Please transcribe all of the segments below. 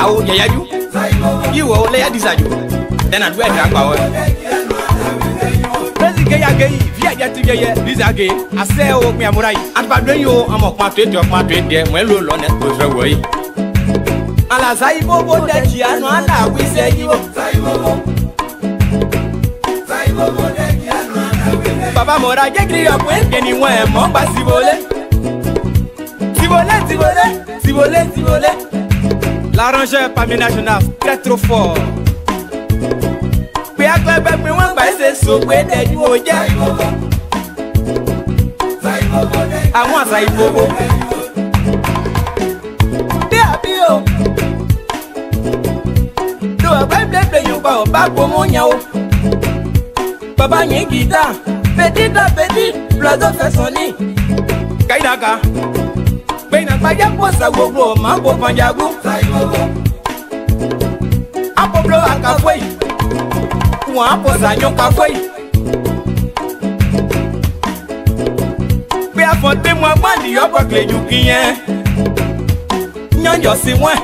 Au ya you. You will lay a desire. Then I'd wear that power. Gaya gay, via Yatija, Lizage, I say, oh, Miamurai, and by doing you, I'm a part of my trade there, well, on it goes away. Alazaibo, that Gianna, we say you. Papa Mora, get up when anywhere, Momba Sivole. Sivole. L'arrangeur parmi national, très trop fort. We are glad that we want by say so where that you are. I want Saibo. There be oh. Do a web play you about Babomonia. Baba Yengita, Petit, Plaza Fassoni. Kaidaga. Bena Paya Posa Gogo, Mambo Panjago. Apoblo Akaway. One posanyo kafoi. Be a fonte moi bandi yo pa kle you kiyen. Nyanjo si mwen.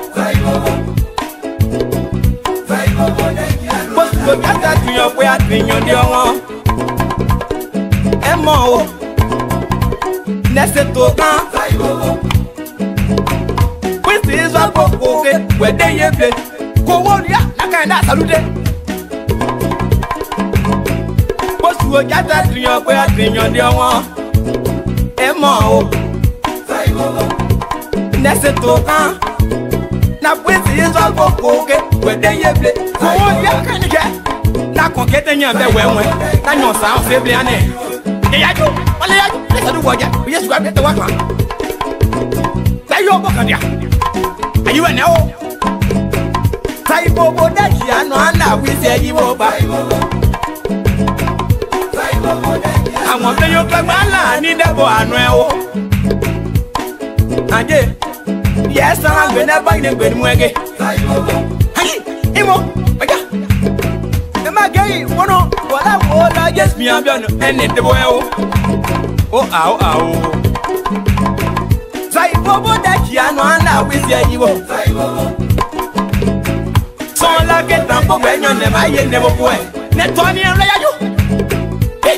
Boss go kata tuyo pe atinyo di won. E mo o. Nese to kan. Wisi is a boko ke we dey ye play. Ko woria na kan salute. Bosu jata triyo pe atinyo di won. E mo o. Nese to kan. Na pwesi iso boko ke we dey ye play. Ko woria kanike. Na konkete nyan be wewe. Na nyon sa on feble ane. E yajo, wale yajo. Lesa du woja. Yesu gwa bete wakwa. Sa yo boka dia. Ayiwe ne o. Sa ibobo daji ano ana wi se yiwo ba. Àwọn pe yo gbagba la ni debo anu e o. Anje. Yes, I'm going to buy them with Mwege. Hey, Imo, Oja. The Magay, one of what I want, I guess me, I'm done, and it the boy. Oh, ow. Saibo, that Yano, and now we say you won't. So like it, I'm going on them, I ain't never boy. Netoni and Rayo. Hey,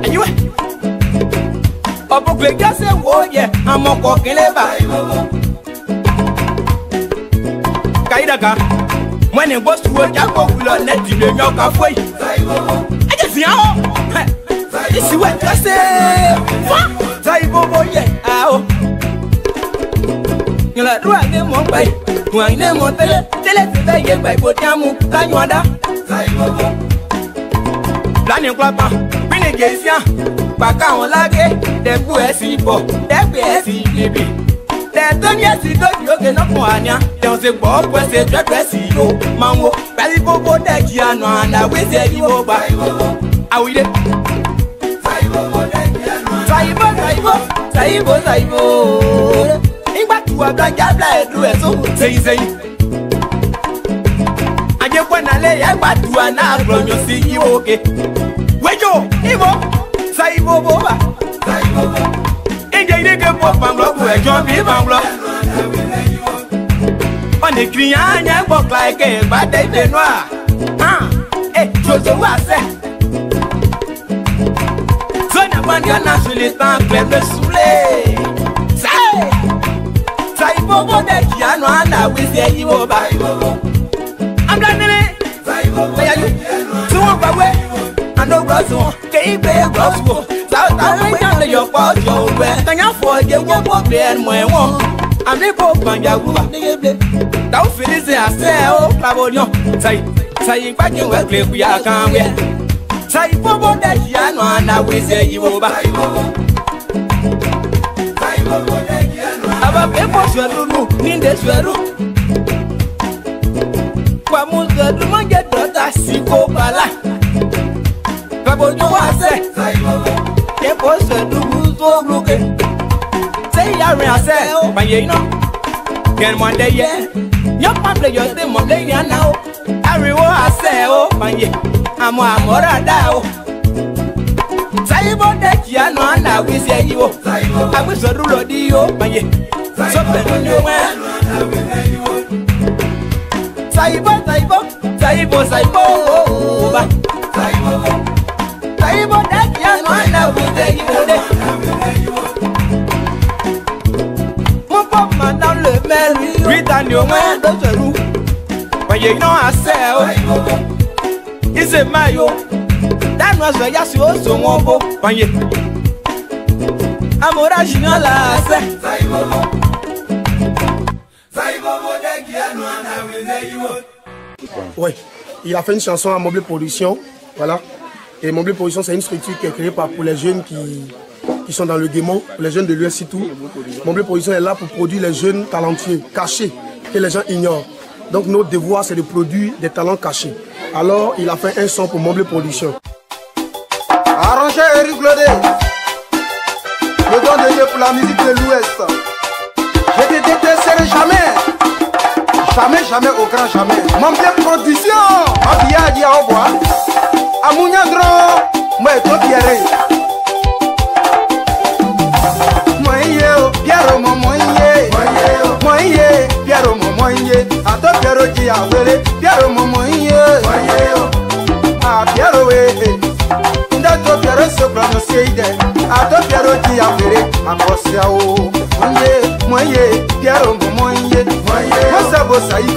and you. Opo Greg just said, oh, yeah, I'm a walking ever. Kaidaka, when it was to a jackal, let you know your way. I just know. This is what I say. Saibo, yeah. You like doing them one way. One name on tell it they get by Botamu, Tanyada. Planning Papa, Pinagasia, Bacao Lage, the Buesi, the BSC. Don't yes, you can up one. There was a bob was a dressy, Mango, Balibo, that Giano, and I will say you over. I will. Saibo. In back to a black guy, do it so say. I just want to lay a bat to an album, you see you okay. Wait, you, Saibo. On the client, I walk like a bad day noir. Eh, Jojo was there. So, the one you're naturally stand, claim the soule. Say, Bobo, that Giano, and I will say you over. I'm done it. Where are you? So, walk away. I know Russell, can't be a gospel. South your part, your way. Thank you for your work there and my one. I'm the Pope and Yaguba. Don't finish it, I say, oh, Clavodio. Say, back in what place we are coming. Say, Bobo, that Yano, and I will say you over. About people, Swallow, in the Swallow. Quamus, the Manga daughter, Siko Bala. Clavodio, I say. Post a do so look. Say, I say, but you know, can one day, yeah. Your family, your thing, one day, now. I reward, I say, oh, but yeah, I'm more down. Say about that, Yano, and I will say you. I wish a rule of you, but yeah, something on your man. Saibo, Saibo, Saibo, Saibo, Saibo, Saibo, that young man now will take you. Mop man down the bell, read on your man, don't you? But you know I say, it's a mayo. That was the Yasu also won't when you. I'm original, I say, Oui, il a fait une chanson à Mobile Production, voilà. Et Mobile Production, c'est une structure qui est créée pour les jeunes qui sont dans le démon, pour les jeunes de l'US tout. Mobile Production est là pour produire les jeunes talentueux, cachés, que les gens ignorent. Donc notre devoir, c'est de produire des talents cachés. Alors, il a fait un son pour Mobile Production. Arrangé Eric Lodé, le don de Dieu pour la musique de l'Ouest. Je te détesterai jamais. Jamais, jamais, au grand jamais. Mobile Production, Abia Dia Oboa, Amunyandro, moi et toi Pierre. Moi Pierre, moi Pierre, moi à toi Pierre qui a volé, Pierre, moi ah Pierre, oui. Toi Pierre se prononcer à toi Pierre qui a volé, à Bossiao. Moi Pierre, moi ça vaut ça y est,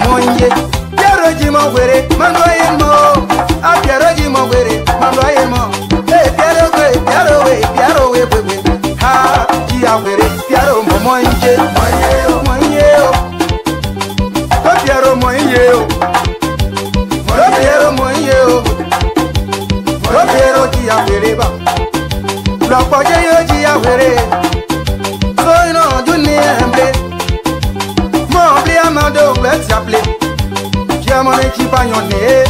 moi Pierre qui m'a volé, m'envoyez-moi. Ah Pierre qui m'a volé, m'envoyez-moi. Eh Pierre, ah qui a volé, Pierre, moi toi Pierre, moi Pierre qui a volé, la poignée qui a volé. Soy non, je n'ai pas. Mon blé à ma dos, let's appeler. J'ai mon équipe à yon nez.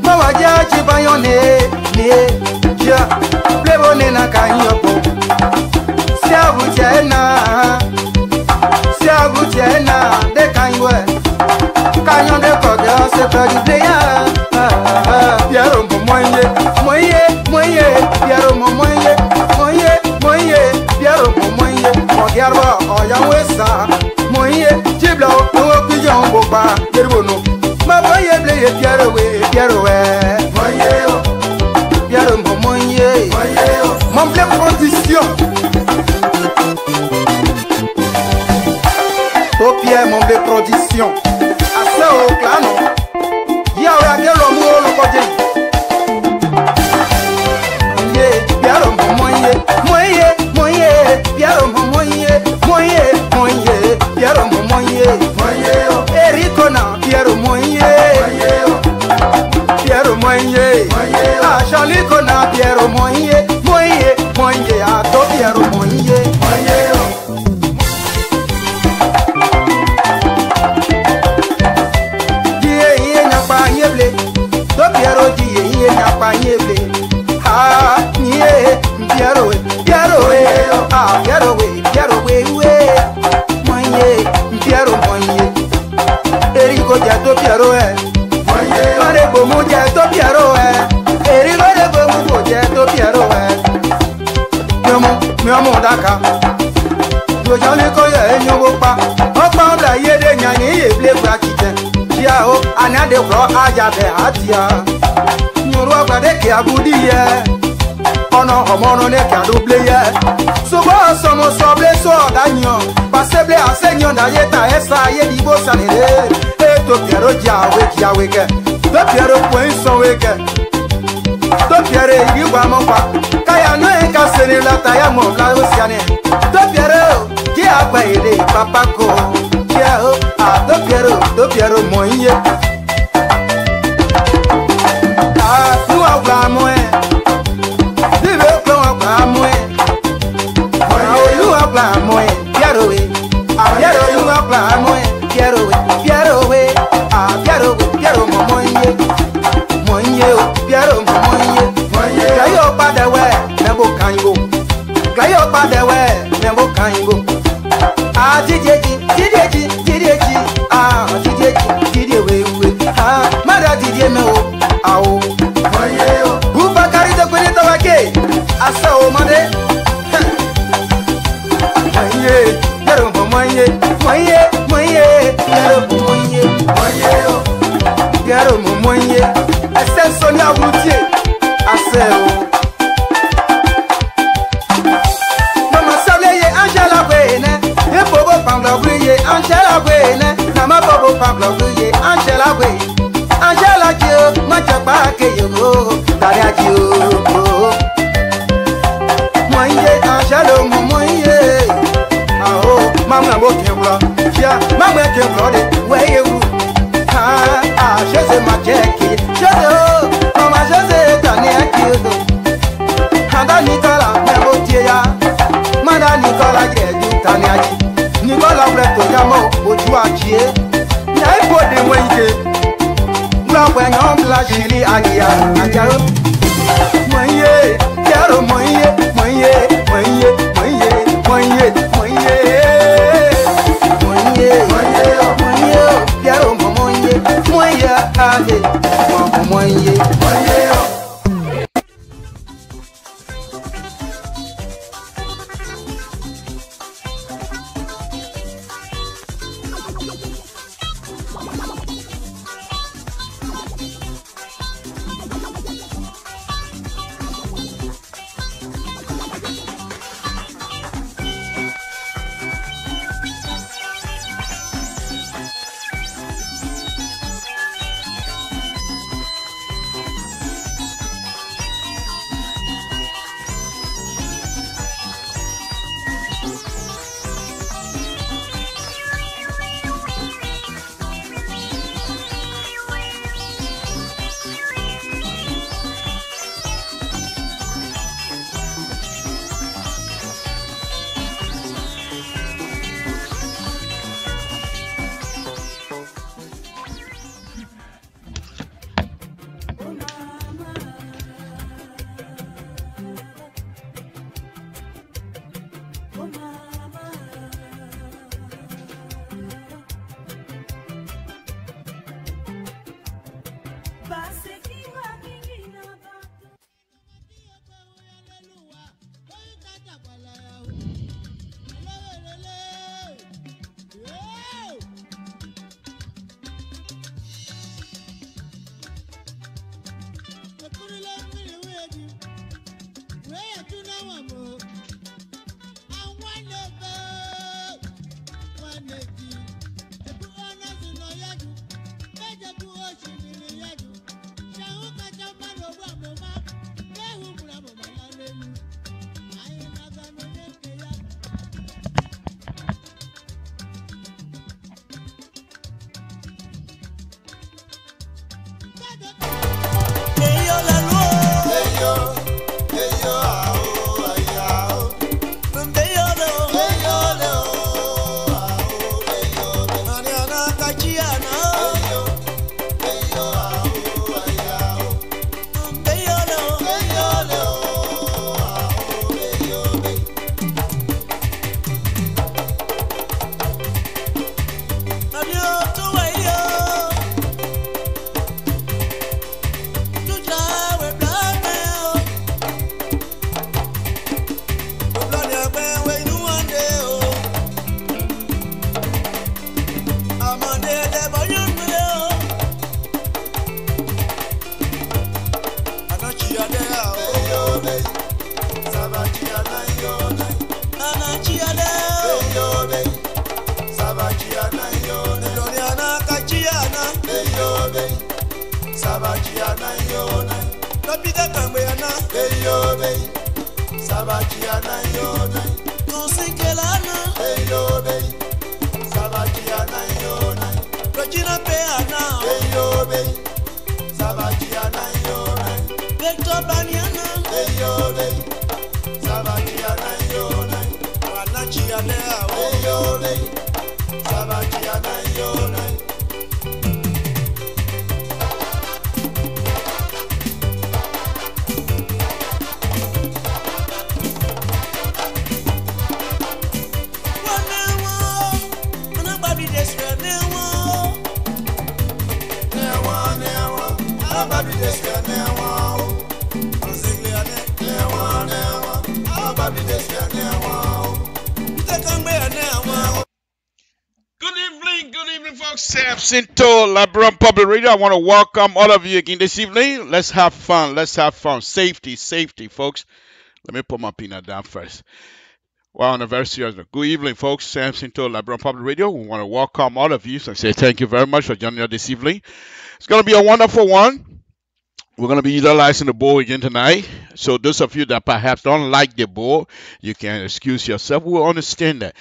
Maman, j'ai équipe à yon nez. J'ai blé bonnet na kanyopo. Si à vous tienne, des kanywe. Kanyon de koga, c'est pas du blé. Pierre, Pierre, Pierre, Garba, Oyawesa, Moye, Jibla, Pigeon Boba, Yeruno, ma boy, Pierre, mon plein condition. Au Pierre, mon plein condition. À ça au clan, il y a un amour au côté. Pierre, Ericona, Pierre Moye, ah Chalicona, Pierre Moye, ah to Pierre Moye. Die na pa yeble, to Pierre die na pa yeble. Ah nie Pierre ah Pierre Moye. Erico ya to Pierre Mare bomu ya to Pierre Erico de bomu ya to Pierre mi amo daka yo jale ko ye nyowo pa opa bla ye de nyani ye ble bra kite dia o anade bro aja be atia nyoro agbade ke agudi ye ono homono ne ka double ye so bo somo so ble so danyo paseble asenyo na ye ta esa ye di bo sanere e to Pierre jawe ke to Pierre point so we ke to Pierre yi wa mo pa kaya no e ka sene la ta ya mo la o siane to Pierre ki agba ere papa ko kia o a to Pierre mo ye ah nu agba mo e live ko agba mo e ah o lu agba mo e Pierre we ah Pierre lu agba mo e Pierre we ah Pierre mo ye o Pierre mo ye Gayo padà wẹ̀ mẹ́bò kan yìí bò ah jíjẹ́jì ah jíjẹ́ wéwé ah mẹ́ra jíjẹ́ mẹ́ o àwọ̀ bùbá kárí tó pé ní tọ́wọ́ ké àṣẹ o mọ́dé mọ̀ iye yẹ́rù mọ̀ iye yẹ́rù mọ̀ iye. ese Sonia Routier ase o mama sableye Angela Wene e bobo pambla wuye Angela Wene na ma bobo pambla wuye Angela Wene Angela Dio ma chapa ke yo daria Dio moye Angela moye ah mama mo kebla ya mama kebla de weye wu ah je sais ma jeki je mama je sais tani akido handa Nicolas me motie ya manda Nicolas gredu tani aji Nicolas breto ya mo oju achie na ibo de wenke bla wenyon bla jiri agia agia moye yaro moye moye moye moye moye moye moye moye moye yaro moye moye ade moye moye Good evening, Good evening, folks. Sam Cinto, LIBERIA Public Radio. I want to welcome all of you again this evening. Let's have fun. Let's have fun. Safety, safety, folks. Let me put my peanut down first. Well, on a very serious note. Good evening, folks. Sam Cinto, LIBERIA Public Radio. We want to welcome all of you and say thank you very much for joining us this evening. It's going to be a wonderful one. We're going to be utilizing the bowl again tonight. So those of you that perhaps don't like the bowl, you can excuse yourself. We'll understand that.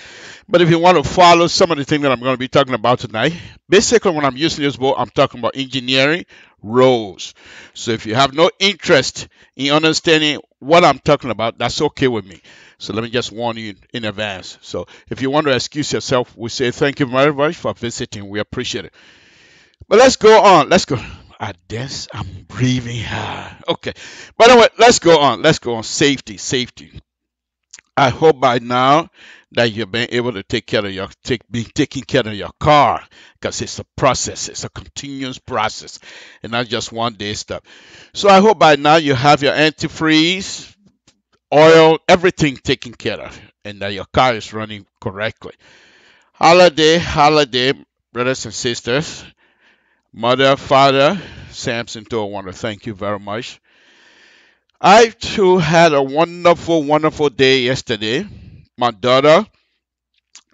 But if you want to follow some of the things that I'm going to be talking about tonight, basically when I'm using this bowl, I'm talking about engineering roles. So if you have no interest in understanding what I'm talking about, that's okay with me. So let me just warn you in advance. So if you want to excuse yourself, we say thank you very much for visiting. We appreciate it. But let's go on. Let's go. I guess I'm breathing hard. Okay. By the way, let's go on. Let's go on. Safety, safety. I hope by now that you've been able to take care of your taking care of your car, because it's a process. It's a continuous process, and not just one day stuff. So I hope by now you have your antifreeze, oil, everything taken care of, and that your car is running correctly. Holiday, holiday, brothers and sisters. Mother, father, Samson, too, I want to thank you very much. I too had a wonderful, wonderful day yesterday. My daughter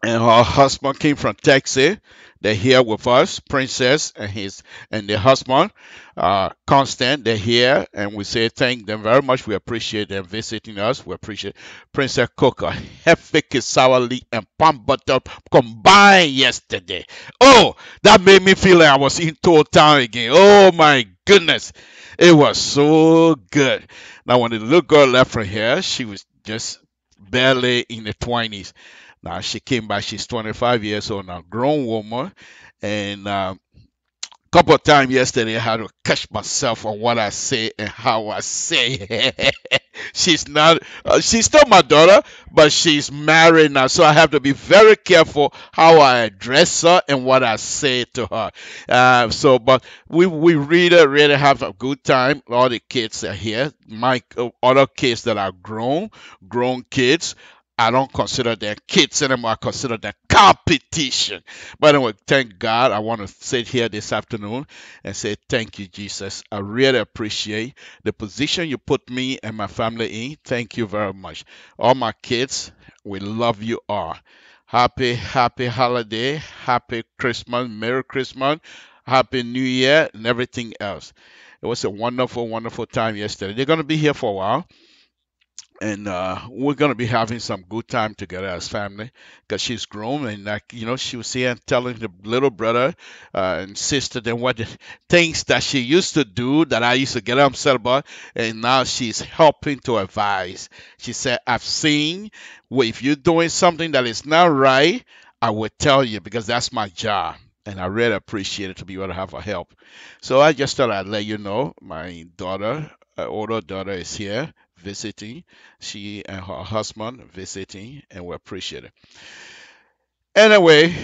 and her husband came from Texas. They're here with us, Princess and their husband, Constant. They're here, and we say thank them very much. We appreciate them visiting us. We appreciate Princess Coca, hefty sour leaf and palm butter combined yesterday. Oh, that made me feel like I was in Toll Town again. Oh my goodness, it was so good. Now, when the little girl left from here, she was just barely in the 20s. Now she came back. She's 25 years old now, grown woman, and couple of times yesterday I had to catch myself on what I say and how I say. She's not. She's still my daughter, but she's married now, so I have to be very careful how I address her and what I say to her. But we really have a good time. All the kids are here. My other kids that are grown kids. I don't consider them kids anymore. I consider them competition. But anyway, thank God. I want to sit here this afternoon and say thank you, Jesus. I really appreciate the position you put me and my family in. Thank you very much. All my kids, we love you all. Happy holiday. Happy Christmas. Merry Christmas. Happy New Year and everything else. It was a wonderful, wonderful time yesterday. They're going to be here for a while. And we're gonna be having some good time together as family, because she's grown, and she was here and telling the little brother and sister then what the things that she used to do that I used to get upset about, and now she's helping to advise. She said, "I've seen if you're doing something that is not right, I will tell you, because that's my job." And I really appreciate it to be able to have her help. So I just thought I'd let you know my daughter, older daughter, is here visiting. She and her husband visiting, and we appreciate it. Anyway,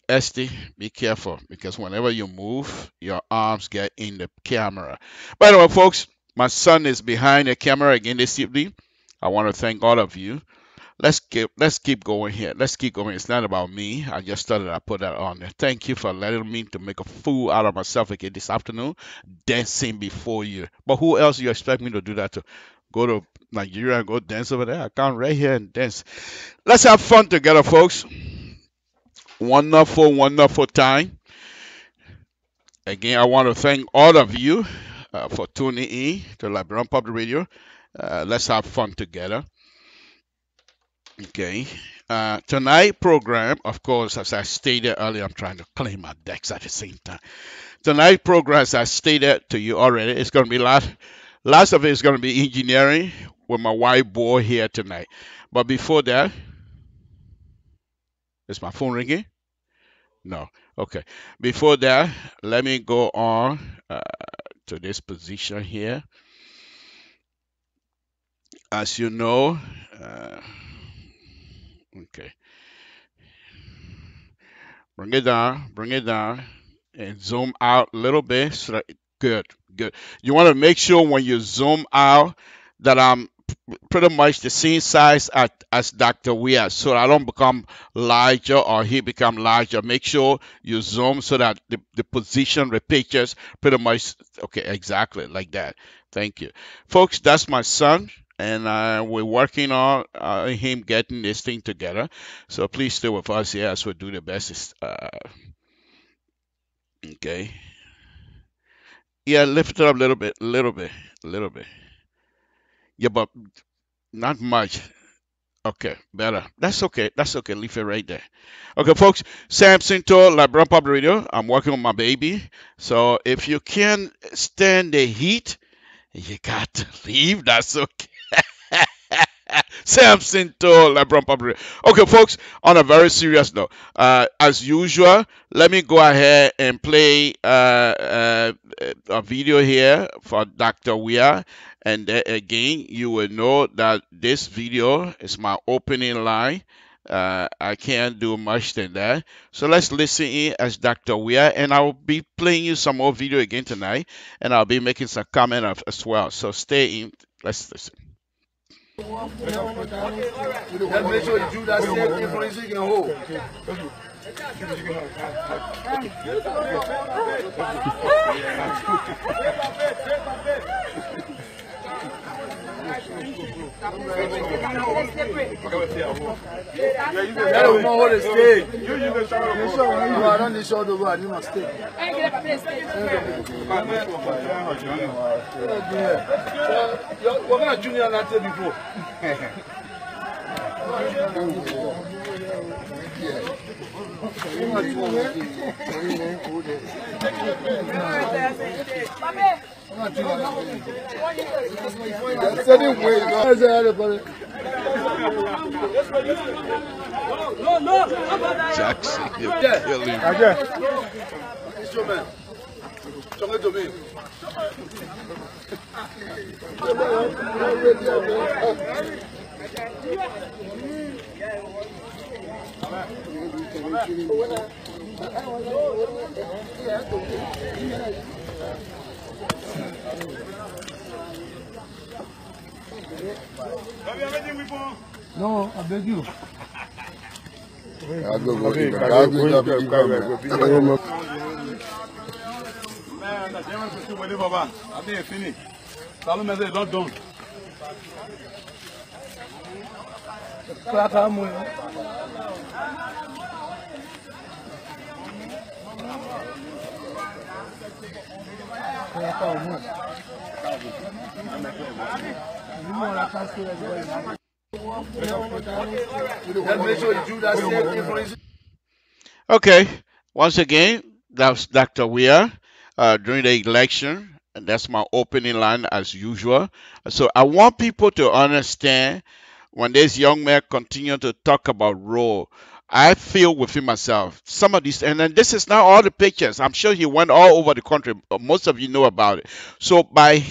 Esty, be careful, because whenever you move, your arms get in the camera. By the way, folks, my son is behind the camera again this evening. I want to thank all of you. Let's keep going here. Let's keep going. It's not about me. I just thought that I put that on there. Thank you for letting me to make a fool out of myself again this afternoon, dancing before you. But who else you expect me to do that to? Go to Nigeria and go dance over there? I can't right here and dance. Let's have fun together, folks. Wonderful, wonderful time. Again, I want to thank all of you for tuning in to LIBERIA Public Radio. Let's have fun together. Okay. Tonight program, of course, as I stated earlier, I'm trying to clean my decks at the same time. Tonight program, as I stated to you already, it's going to be lots of it is going to be engineering with my white boy here tonight. But before that, is my phone ringing? No. Okay. Before that, let me go on to this position here. As you know, okay. Bring it down, and zoom out a little bit. So that, good. You want to make sure when you zoom out that I'm pretty much the same size as Dr. Weir, so I don't become larger or he become larger. Make sure you zoom so that the position, the pictures pretty much, okay, exactly like that. Thank you. Folks, that's my son, and we're working on him getting this thing together. So please stay with us here as we do the best. Okay. Yeah, lift it up a little bit, a little bit, a little bit. Yeah, but not much. Okay, better. That's okay. That's okay. Leave it right there. Okay, folks. Samson to LIBERIA Public Radio. I'm working on my baby. So if you can't stand the heat, you got to leave. That's okay. Samson to LIBERIA Public Radio. Okay, folks. On a very serious note, as usual, let me go ahead and play a video here for Dr. Weir. And then again, you will know that this video is my opening line. I can't do much than that. So let's listen in as Dr. Weir, and I'll be playing you some more video again tonight, and I'll be making some comment as well. So stay in. Let's listen. Let's make sure you do that same thing for you so you can hold. Yeah, we don't hold a stick. You I don't need shoulder roll, I need my stick. We're going to junior that before. Jackson, you're killing me. Instrument. Come to me. No, I beg you. Okay, once again, that was Dr. Weir during the election, and that's my opening line as usual. So I want people to understand when this young man continue to talk about role, I feel within myself some of these, and then this is not all the pictures. I'm sure he went all over the country. Most of you know about it. So by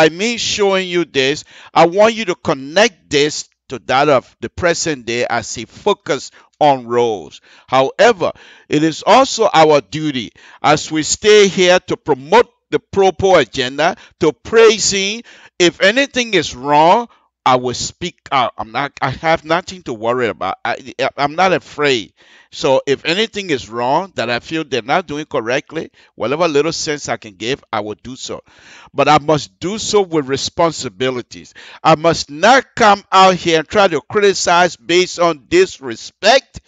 me showing you this, I want you to connect this to that of the present day as he focus on roles. However, it is also our duty as we stay here to promote the proper agenda, to praise him. If anything is wrong, I will speak out. I have nothing to worry about. I'm not afraid. So if anything is wrong that I feel they're not doing correctly, whatever little sense I can give, I will do so. But I must do so with responsibilities. I must not come out here and try to criticize based on disrespect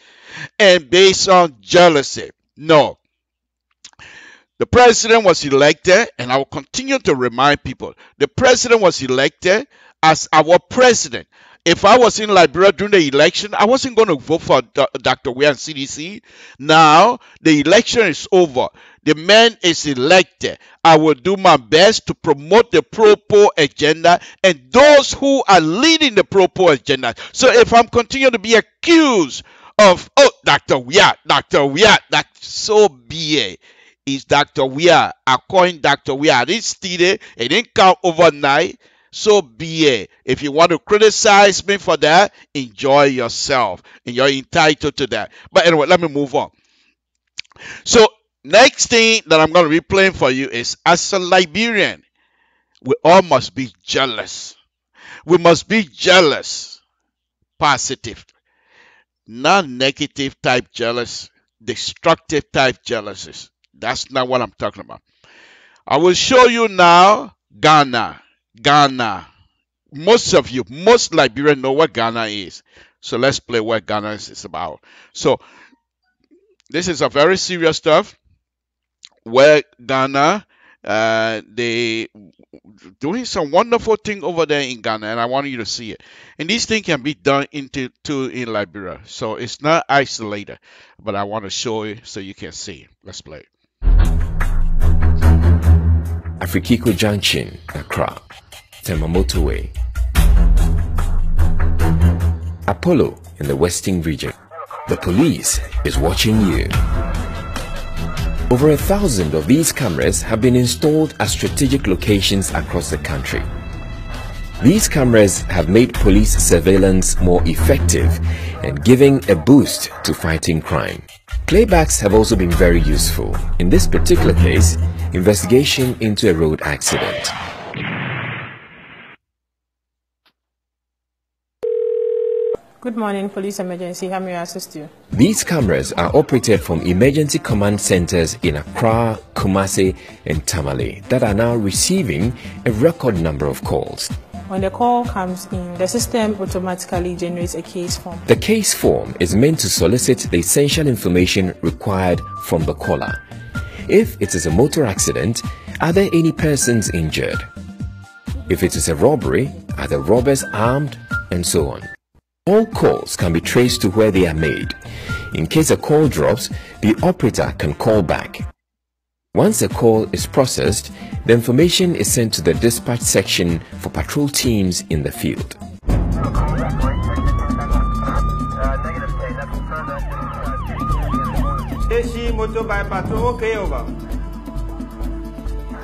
and based on jealousy. No. The president was elected, and I will continue to remind people, the president was elected as our president. If I was in Liberia during the election, I wasn't going to vote for Dr. Weir and CDC. Now, the election is over. The man is elected. I will do my best to promote the proper agenda and those who are leading the proper agenda. So if I'm continuing to be accused of, Dr. Weir, that so be it. Is Dr. Weir. According Dr. Weir, I didn't steal it. It didn't come overnight. So be it. If you want to criticize me for that, enjoy yourself. And you're entitled to that. But anyway, let me move on. So next thing that I'm going to be playing for you is, as a Liberian, we all must be jealous. We must be jealous, positive, not negative type jealous, destructive type jealousies. That's not what I'm talking about. I will show you now Ghana. Ghana. Most Liberians know what Ghana is. So let's play what Ghana is about. So this is a very serious stuff where Ghana, they doing some wonderful thing over there in Ghana, and I want you to see it. And this thing can be done too in Liberia, so it's not isolated. But I want to show you so you can see. Let's play. Afrikiko Junction, Accra, Tema Motorway. Apollo in the Western region. The police is watching you. Over 1,000 of these cameras have been installed at strategic locations across the country. These cameras have made police surveillance more effective and giving a boost to fighting crime. Playbacks have also been very useful. In this particular case, investigation into a road accident. Good morning, police emergency. How may I assist you? These cameras are operated from emergency command centers in Accra, Kumasi, and Tamale that are now receiving a record number of calls. When the call comes in, the system automatically generates a case form. The case form is meant to solicit the essential information required from the caller. If it is a motor accident, are there any persons injured? If it is a robbery, are the robbers armed? And so on. All calls can be traced to where they are made. In case a call drops, the operator can call back. Once a call is processed, the information is sent to the dispatch section for patrol teams in the field.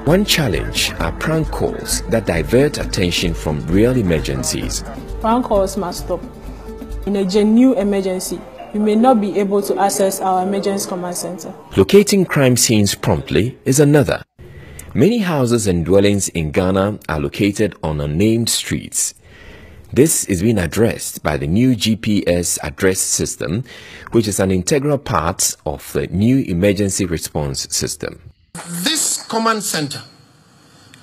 One challenge are prank calls that divert attention from real emergencies. Prank calls must stop. In a genuine emergency, you may not be able to access our emergency command center. Locating crime scenes promptly is another. Many houses and dwellings in Ghana are located on unnamed streets. This is being addressed by the new GPS address system, which is an integral part of the new emergency response system. This command center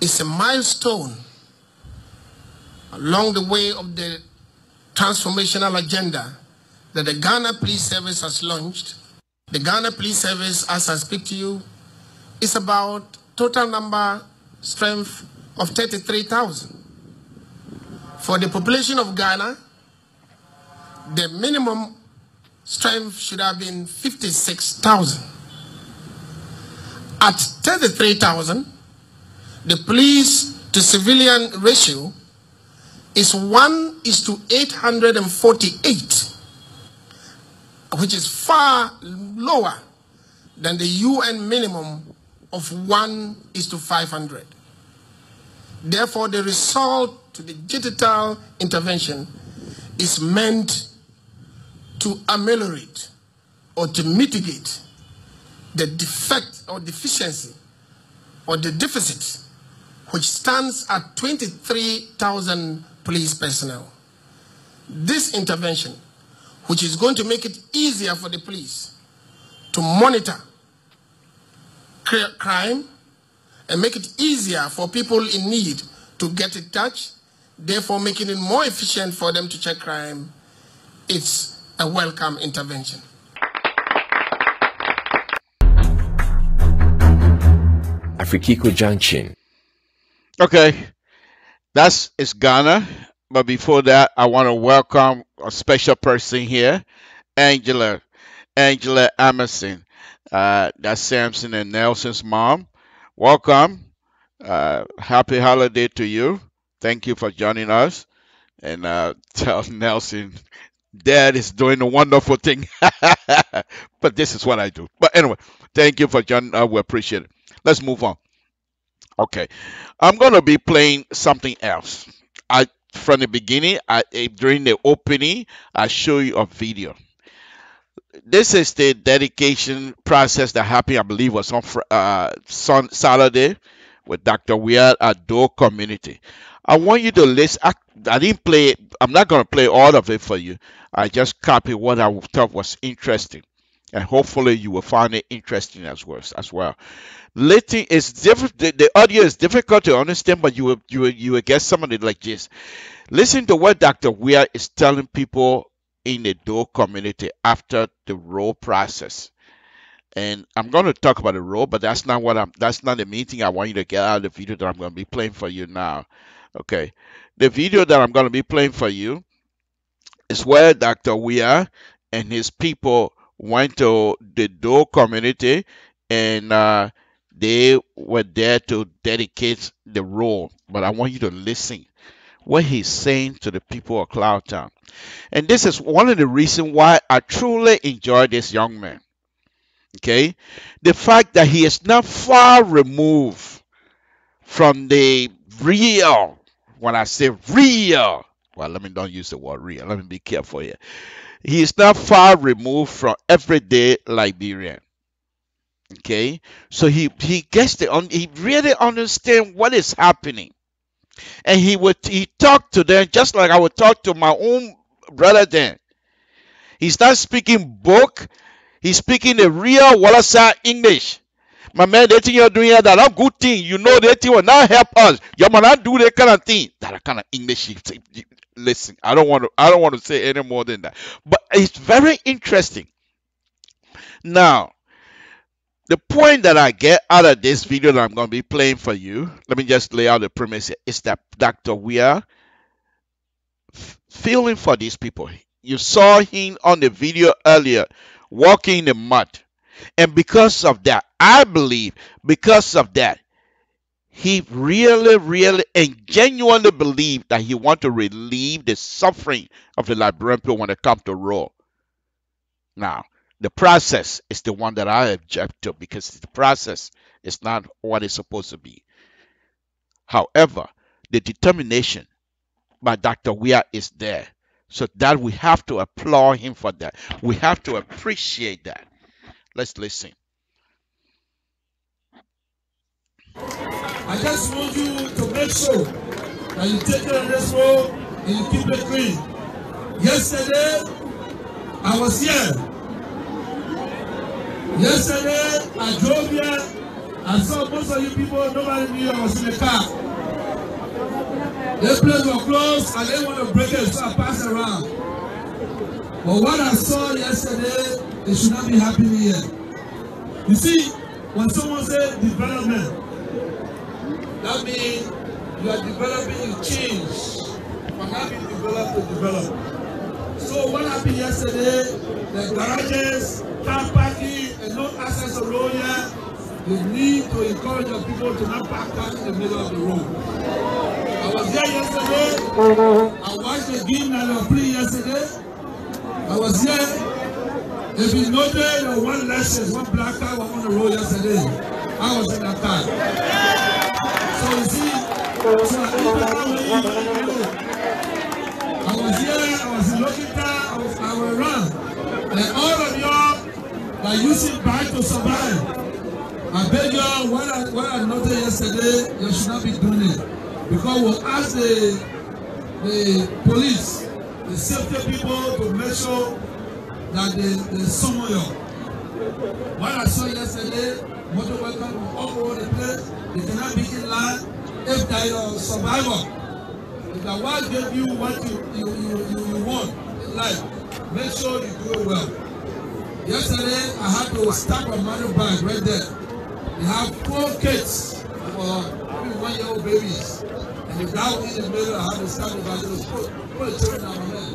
is a milestone along the way of the transformational agenda that the Ghana Police Service has launched. The Ghana Police Service, as I speak to you, is about total number strength of 33,000. For the population of Ghana, the minimum strength should have been 56,000. At 33,000, the police to civilian ratio is 1:848, which is far lower than the UN minimum of 1:500. Therefore, the result to the digital intervention is meant to ameliorate or to mitigate the defect or deficiency or the deficit, which stands at 23,000 police personnel. This intervention, which is going to make it easier for the police to monitor crime and make it easier for people in need to get in touch, therefore making it more efficient for them to check crime, it's a welcome intervention. Afrikiko Junction. Okay, that's Ghana. But before that, I want to welcome a special person here, Angela Emerson. That's Samson and Nelson's mom. Welcome. Happy holiday to you. Thank you for joining us. And tell Nelson, Dad is doing a wonderful thing. But this is what I do. But anyway, thank you for joining us. We appreciate it. Let's move on. Okay, I'm going to be playing something else. From the beginning, during the opening, I show you a video. This is the dedication process that happened, I believe, was on Saturday with Dr. Weir at Door Community. I want you to listen. I didn't play it. I'm not going to play all of it for you. I just copied what I thought was interesting. And hopefully you will find it interesting as well. Listening is different. The audio is difficult to understand, but you will get some of it like this. Listen to what Dr. Weir is telling people in the Dole community after the role process. And I'm going to talk about the role, but that's not the main thing I want you to get out of the video that I'm going to be playing for you now. Okay. The video that I'm going to be playing for you is where Dr. Weir and his people went to the Dole community, and they were there to dedicate the role. But I want you to listen what he's saying to the people of Cloudtown. And this is one of the reasons why I truly enjoy this young man. Okay? The fact that he is not far removed from the real. When I say real, well, let me don't use the word real. Let me be careful here. He is not far removed from everyday Liberian. Okay? So he gets he really understands what is happening. And he talked to them just like I would talk to my own brother then. He's not speaking book. He's speaking the real Wallasa English. My man, that thing you're doing here, that's a good thing. You know that thing will not help us. You might not do that kind of thing. That kind of English. Listen, I don't want to say any more than that. But it's very interesting. Now, the point that I get out of this video that I'm going to be playing for you, let me just lay out the premise here, is that Dr. Weir feeling for these people. You saw him on the video earlier walking in the mud. And because of that, I believe, because of that, he really, really and genuinely believed that he wants to relieve the suffering of the Liberian people when it comes to rule. Now, the process is the one that I object to, because the process is not what it's supposed to be. However, the determination by Dr. Weir is there. So that we have to applaud him for that. We have to appreciate that. Let's listen. I just want you to make sure that you take care of this road and you keep it clean. Yesterday, I was here. Yesterday, I drove here. I saw most of you people, nobody knew I was in the car. The place was closed and they want to break it, so I passed around. But what I saw yesterday, it should not be happening here. You see, when someone says development, that means you are developing a change from having developed to develop. So what happened yesterday, the garages, car parking, and no access to road here, you need to encourage your people to not park cars in the middle of the road. I was there yesterday. I watched the game that I played yesterday. I was here. If you noted, there were one Lexus, one black car was on the road yesterday. I was in that car. So you see, I was here, I was in Lokita, I was around. And all of y'all that using bike to survive. I beg y'all, what I noted yesterday, you should not be doing it. Because we'll ask the police, the safety people to make sure that they summon you. What I saw yesterday, motor welcome all over the place. You cannot be in line if they are a survivor. If the world gave you what you want in life, make sure you do it well. Yesterday, I had to stop a mother bag right there. They have 4 kids for 1-year-old babies. And if that was in the middle, I had to stop the bag. Put the children down my head.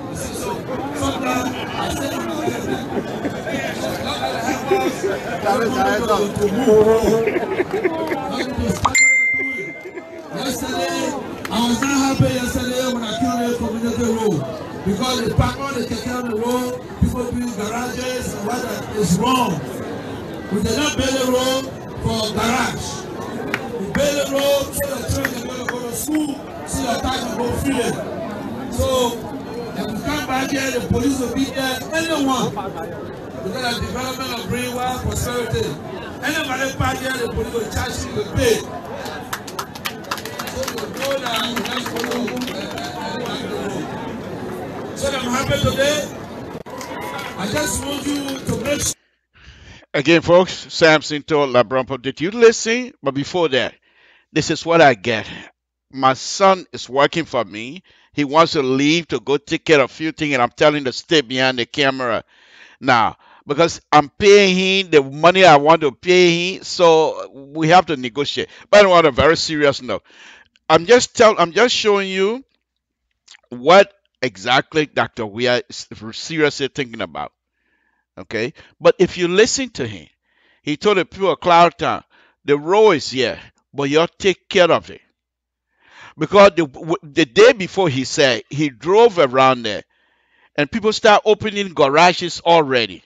You see, so sometimes I say to my head, it's not going to help us. To move. Yesterday, I was not happy yesterday when I came to the community road. Because they park all the keke on the road, people doing garages, and what is wrong. We did not build a road for garage. We build a road so the children can go to school, so the time can go freely. So, if we come back here, the police will be there, anyone. Because the development of brainwash prosperity. Anybody back here, the police will charge you to pay. let's follow so that I'm happy today. I just want you to make sure. Again, folks, Samson told LIBERIA, did you listen? But before that, this is what I get. My son is working for me. He wants to leave to go take care of a few things, and I'm telling him to stay behind the camera now because I'm paying him the money I want to pay him. So we have to negotiate. But on a very serious note, I'm just showing you what exactly Dr. Weir is seriously thinking about. Okay, but if you listen to him, he told the people of Cloud Town, the road is here, but you take care of it. Because the day before he said, he drove around there and people start opening garages already.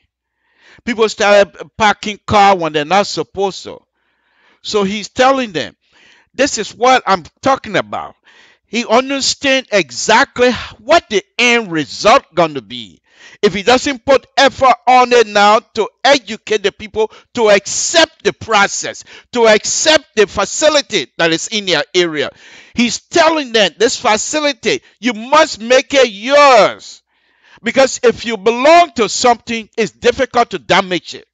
People started parking cars when they're not supposed to. So he's telling them, this is what I'm talking about. He understands exactly what the end result going to be. If he doesn't put effort on it now to educate the people to accept the process, to accept the facility that is in their area, he's telling them this facility, you must make it yours. Because if you belong to something, it's difficult to damage it.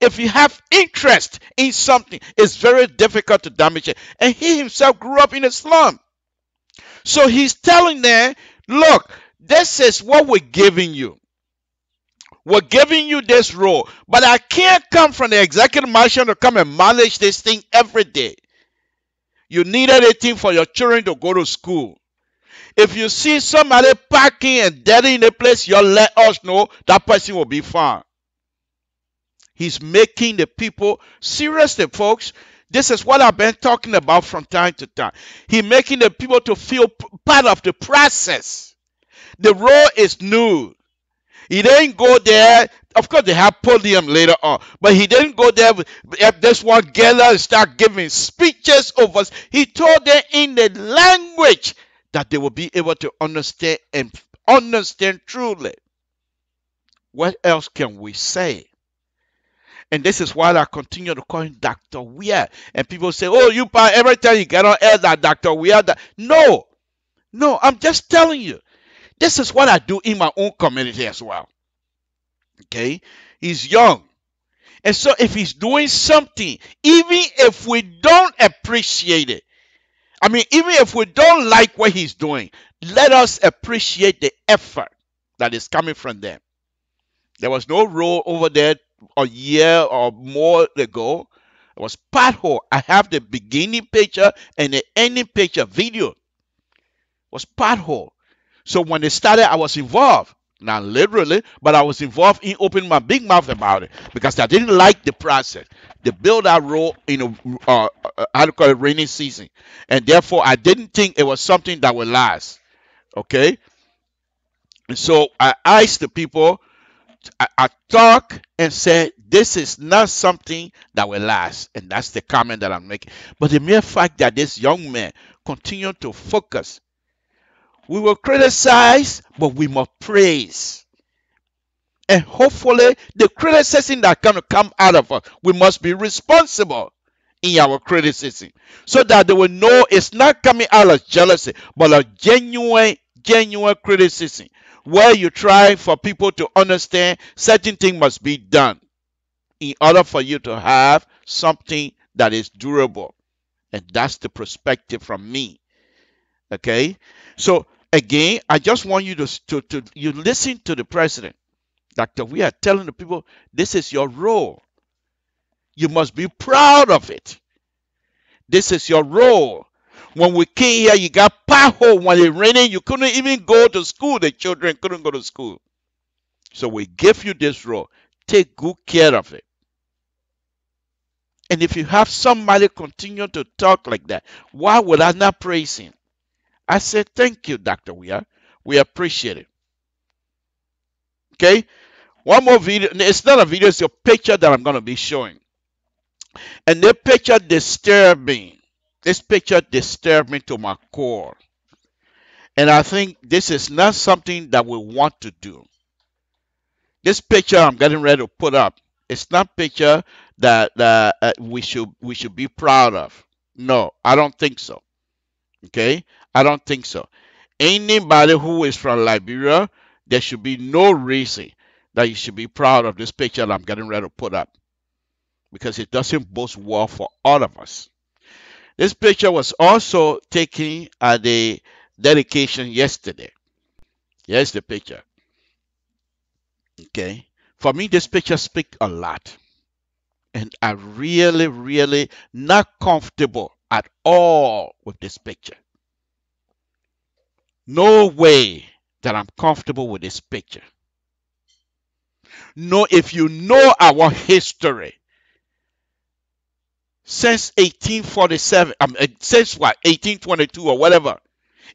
If you have interest in something, it's very difficult to damage it. And he himself grew up in a slum. So he's telling them, look, this is what we're giving you. We're giving you this role, but I can't come from the executive mansion to come and manage this thing every day. You need anything for your children to go to school. If you see somebody parking and dirty in the place, you let us know that person will be fine. He's making the people, seriously, folks, this is what I've been talking about from time to time. He's making the people to feel part of the process. The role is new. He didn't go there. Of course, they have podium later on, but he didn't go there with this one gather and start giving speeches over us. He told them in the language that they will be able to understand and understand truly. What else can we say? And this is why I continue to call him Dr. Weir. And people say, oh, you every time you get on air that Dr. Weir. No, I'm just telling you. This is what I do in my own community as well. Okay? He's young. And so if he's doing something, even if we don't appreciate it, even if we don't like what he's doing, let us appreciate the effort that is coming from them. There was no road over there a year or more ago. It was pothole. I have the beginning picture and the ending picture video. It was pothole. So when they started, I was involved. Not literally, but I was involved in opening my big mouth about it because I didn't like the process. They built that road in a rainy season. And therefore, I didn't think it was something that would last. Okay? And so I asked the people, I talk and said, this is not something that will last. And that's the comment that I'm making. But the mere fact that this young man continued to focus, we will criticize, but we must praise. And hopefully, the criticism that's going to come out of us, we must be responsible in our criticism. So that they will know it's not coming out of jealousy, but a genuine criticism. Where you try for people to understand certain things must be done in order for you to have something that is durable. And that's the perspective from me. Okay? So, again, I just want you to you listen to the president. Dr. We are telling the people, this is your role. You must be proud of it. This is your role. When we came here, you got pothole. When it raining, you couldn't even go to school. The children couldn't go to school. So we give you this role. Take good care of it. And if you have somebody continue to talk like that, why would I not praise him? I said, thank you, Dr. Weir. We appreciate it. Okay? One more video. It's not a video. It's a picture that I'm going to be showing. And the picture disturbed me. This picture disturbed me to my core. And I think this is not something that we want to do. This picture I'm getting ready to put up, it's not a picture that we should be proud of. No, I don't think so. Okay? I don't think so. Anybody who is from Liberia, there should be no reason that you should be proud of this picture that I'm getting ready to put up, because it doesn't boast well for all of us. This picture was also taken at the dedication yesterday. Here's the picture. Okay? For me, this picture speaks a lot. And I'm really, really not comfortable at all with this picture. No way that I'm comfortable with this picture. No, if you know our history, since 1847, since what, 1822 or whatever,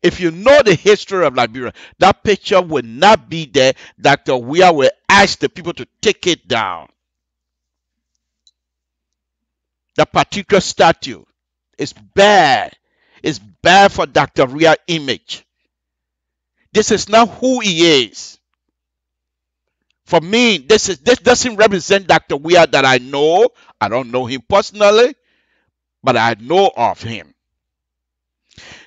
if you know the history of Liberia, that picture will not be there. Dr. Weah will ask the people to take it down. That particular statue is bad. It's bad for Dr. Weah's image. This is not who he is. For me, this doesn't represent Dr. Weah that I know. I don't know him personally, but I know of him.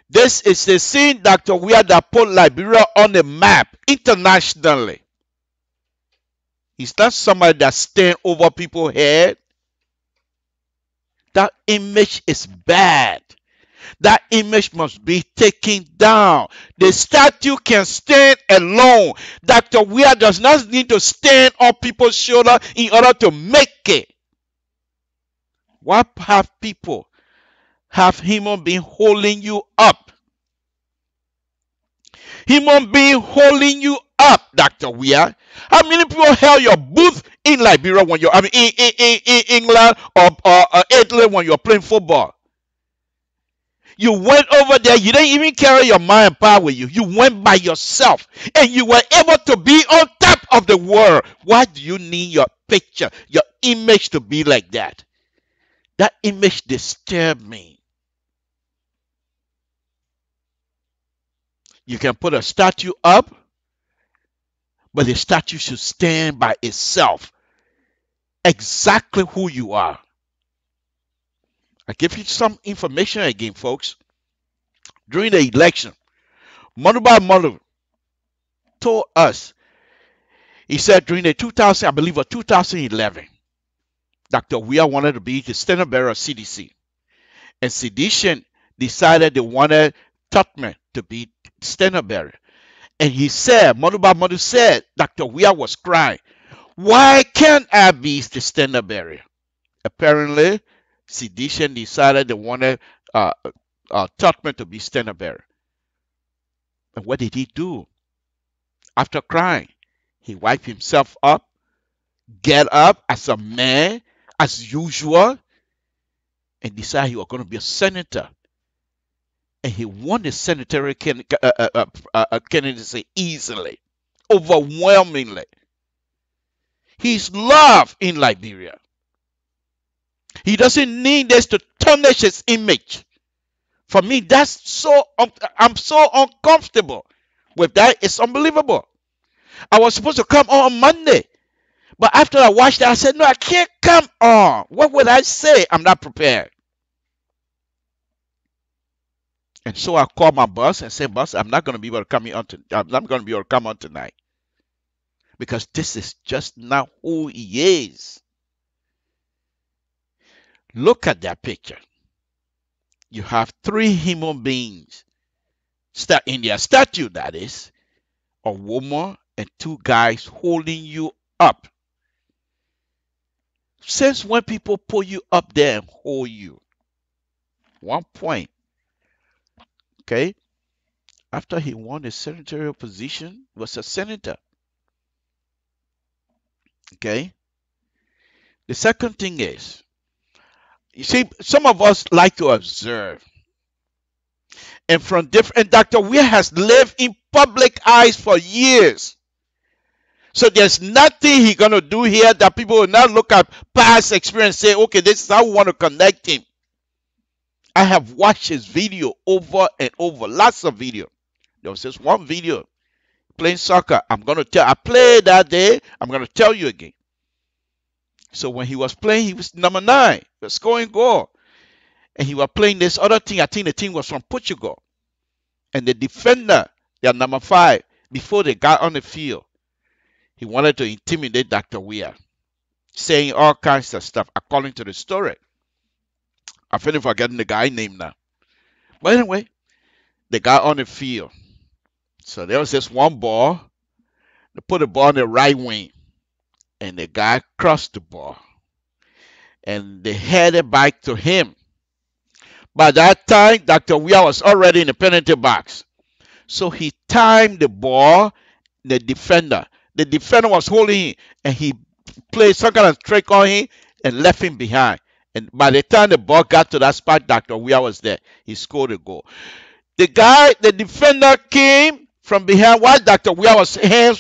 This is the same Dr. Weah that put Liberia on the map internationally. He's not somebody that stand over people's head. That image is bad. That image must be taken down. The statue can stand alone. Dr. Weah does not need to stand on people's shoulder in order to make it. Why have people have human being holding you up? Human being holding you up, Dr. Weah. How many people held your booth in Liberia when you're, in England or Italy when you're playing football? You went over there, you didn't even carry your mind and power with you. You went by yourself and you were able to be on top of the world. Why do you need your picture, your image to be like that? That image disturbed me. You can put a statue up, but the statue should stand by itself. Exactly who you are. I give you some information again, folks. During the election, Manu told us, he said during the 2011, Dr. Weah wanted to be the standard bearer of CDC. And Sedition decided they wanted Tutman to be standard bearer. And he said, Manu said, Dr. Weah was crying, why can't I be the standard bearer? Apparently, Sedition decided they wanted Tutman to be standard bearer. And what did he do? After crying, he wiped himself up, get up as a man, as usual, and decided he was going to be a senator. And he won the senatorial candidacy easily, overwhelmingly. He's loved in Liberia. He doesn't need this to tarnish his image. For me, I'm so uncomfortable with that. It's unbelievable. I was supposed to come on Monday, but after I watched that, I said, no, I can't come on. What would I say? I'm not prepared. And so I called my boss and said, boss, I'm not going to be able to come on tonight, because this is just not who he is. Look at that picture. You have 3 human beings in their statue, that is, a woman and 2 guys holding you up. Since when people pull you up there and hold you? One point. Okay? After he won the senatorial position, he was a senator. Okay? The second thing is, you see, some of us like to observe. And Dr. Weah has lived in public eyes for years. So there's nothing he's going to do here that people will not look at past experience and say, okay, this is how we want to connect him. I have watched his video over and over, lots of video. There was just one video playing soccer. I played that day. I'm going to tell you again. So when he was playing, he was number 9. He was scoring goal. And he was playing this other team. I think the team was from Portugal. And the defender, their number 5, before they got on the field, he wanted to intimidate Dr. Weir, saying all kinds of stuff according to the story. I finished forgetting the guy's name now. But anyway, they got on the field. So there was this one ball. They put the ball on the right wing. And the guy crossed the ball. And they headed back to him. By that time, Dr. Weir was already in the penalty box. So he timed the ball, the defender. The defender was holding him, and he played some kind of trick on him and left him behind. And by the time the ball got to that spot, Dr. Weir was there. He scored a goal. The defender came from behind while Dr. Weir was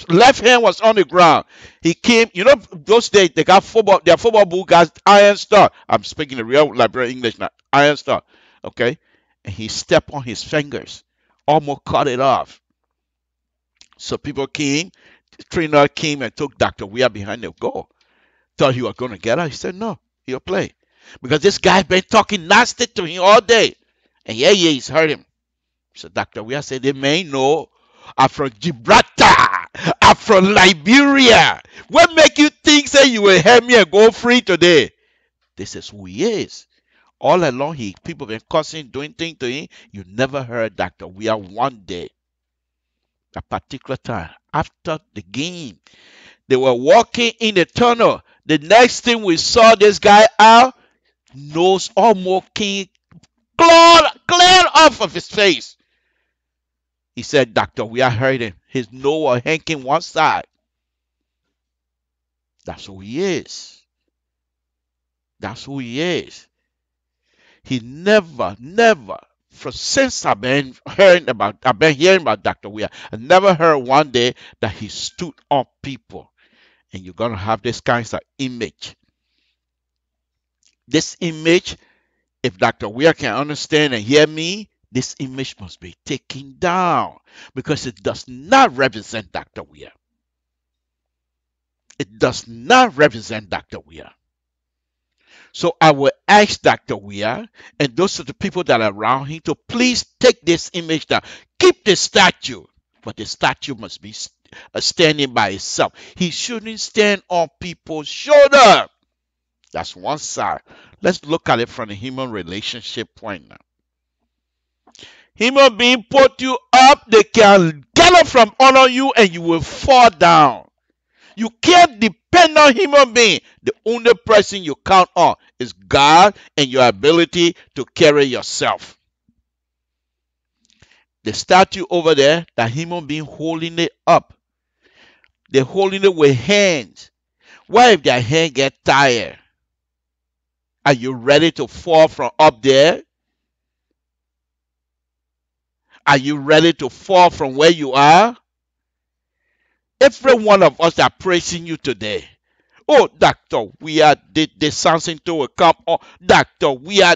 left hand was on the ground. He came, those days they got football, their football boot got Iron Star. I'm speaking the real Liberia English now. Iron Star. Okay? And he stepped on his fingers, almost cut it off. So people came, the trainer came and took Dr. Weir behind the goal. Thought he was going to get out. He said, no, he'll play. Because this guy been talking nasty to him all day. And he's hurt him. So Dr. Weir said, the man know I'm from Gibraltar. I'm from Liberia. What make you think say you will help me and go free today? This is who he is. All along, people been cussing, doing things to him. You never heard Dr. Weir one day. A particular time after the game, they were walking in the tunnel. The next thing we saw this guy out, nose almost clear off of his face. He said, Dr. Weir heard him. His nose was hanging one side. That's who he is. That's who he is. He never, since I've been hearing about Dr. Weir, I never heard one day that he stood on people. And you're going to have this kind of image. This image, if Dr. Weir can understand and hear me, this image must be taken down because it does not represent Dr. Weir. It does not represent Dr. Weir. So I will ask Dr. Weir and those are the people that are around him to please take this image down. Keep the statue, but the statue must be standing by itself. He shouldn't stand on people's shoulder. That's one side. Let's look at it from the human relationship point now. Human being put you up, they can gallop from under you and you will fall down. You can't depend on human being. The only person you count on is God and your ability to carry yourself. The statue over there, that human being holding it up. They're holding it with hands. What if their hand get tired? Are you ready to fall from up there? Are you ready to fall from where you are? Every one of us are praising you today. Oh, Dr. Weir, they something to come. Oh, Dr. Weir.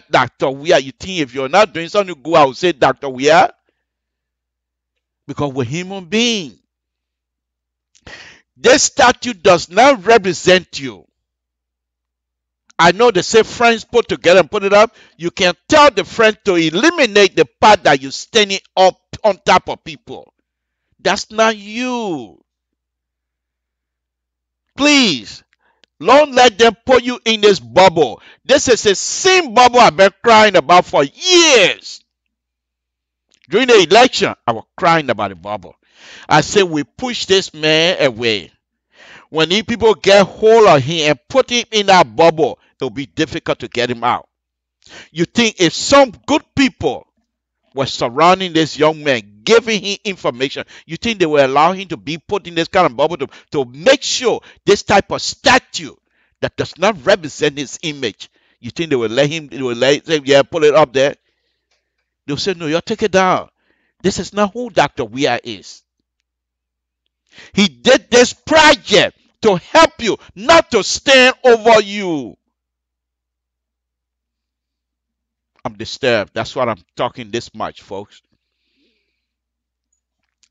You think if you're not doing something, go out and say Dr. Weir? Because we're human beings. This statue does not represent you. I know they say friends put together and put it up. You can tell the friend to eliminate the part that you're standing up on top of people. That's not you. Please, don't let them put you in this bubble. This is the same bubble I've been crying about for years. During the election, I was crying about the bubble. I said, we push this man away. When these people get hold of him and put him in that bubble, it will be difficult to get him out. You think if some good people were surrounding this young man, giving him information, you think they will allow him to be put in this kind of bubble to make sure this type of statue that does not represent his image, you think they will let him, say, yeah, pull it up there? They'll say, no, you take it down. This is not who Dr. Weir is. He did this project to help you, not to stand over you. I'm disturbed. That's why I'm talking this much, folks.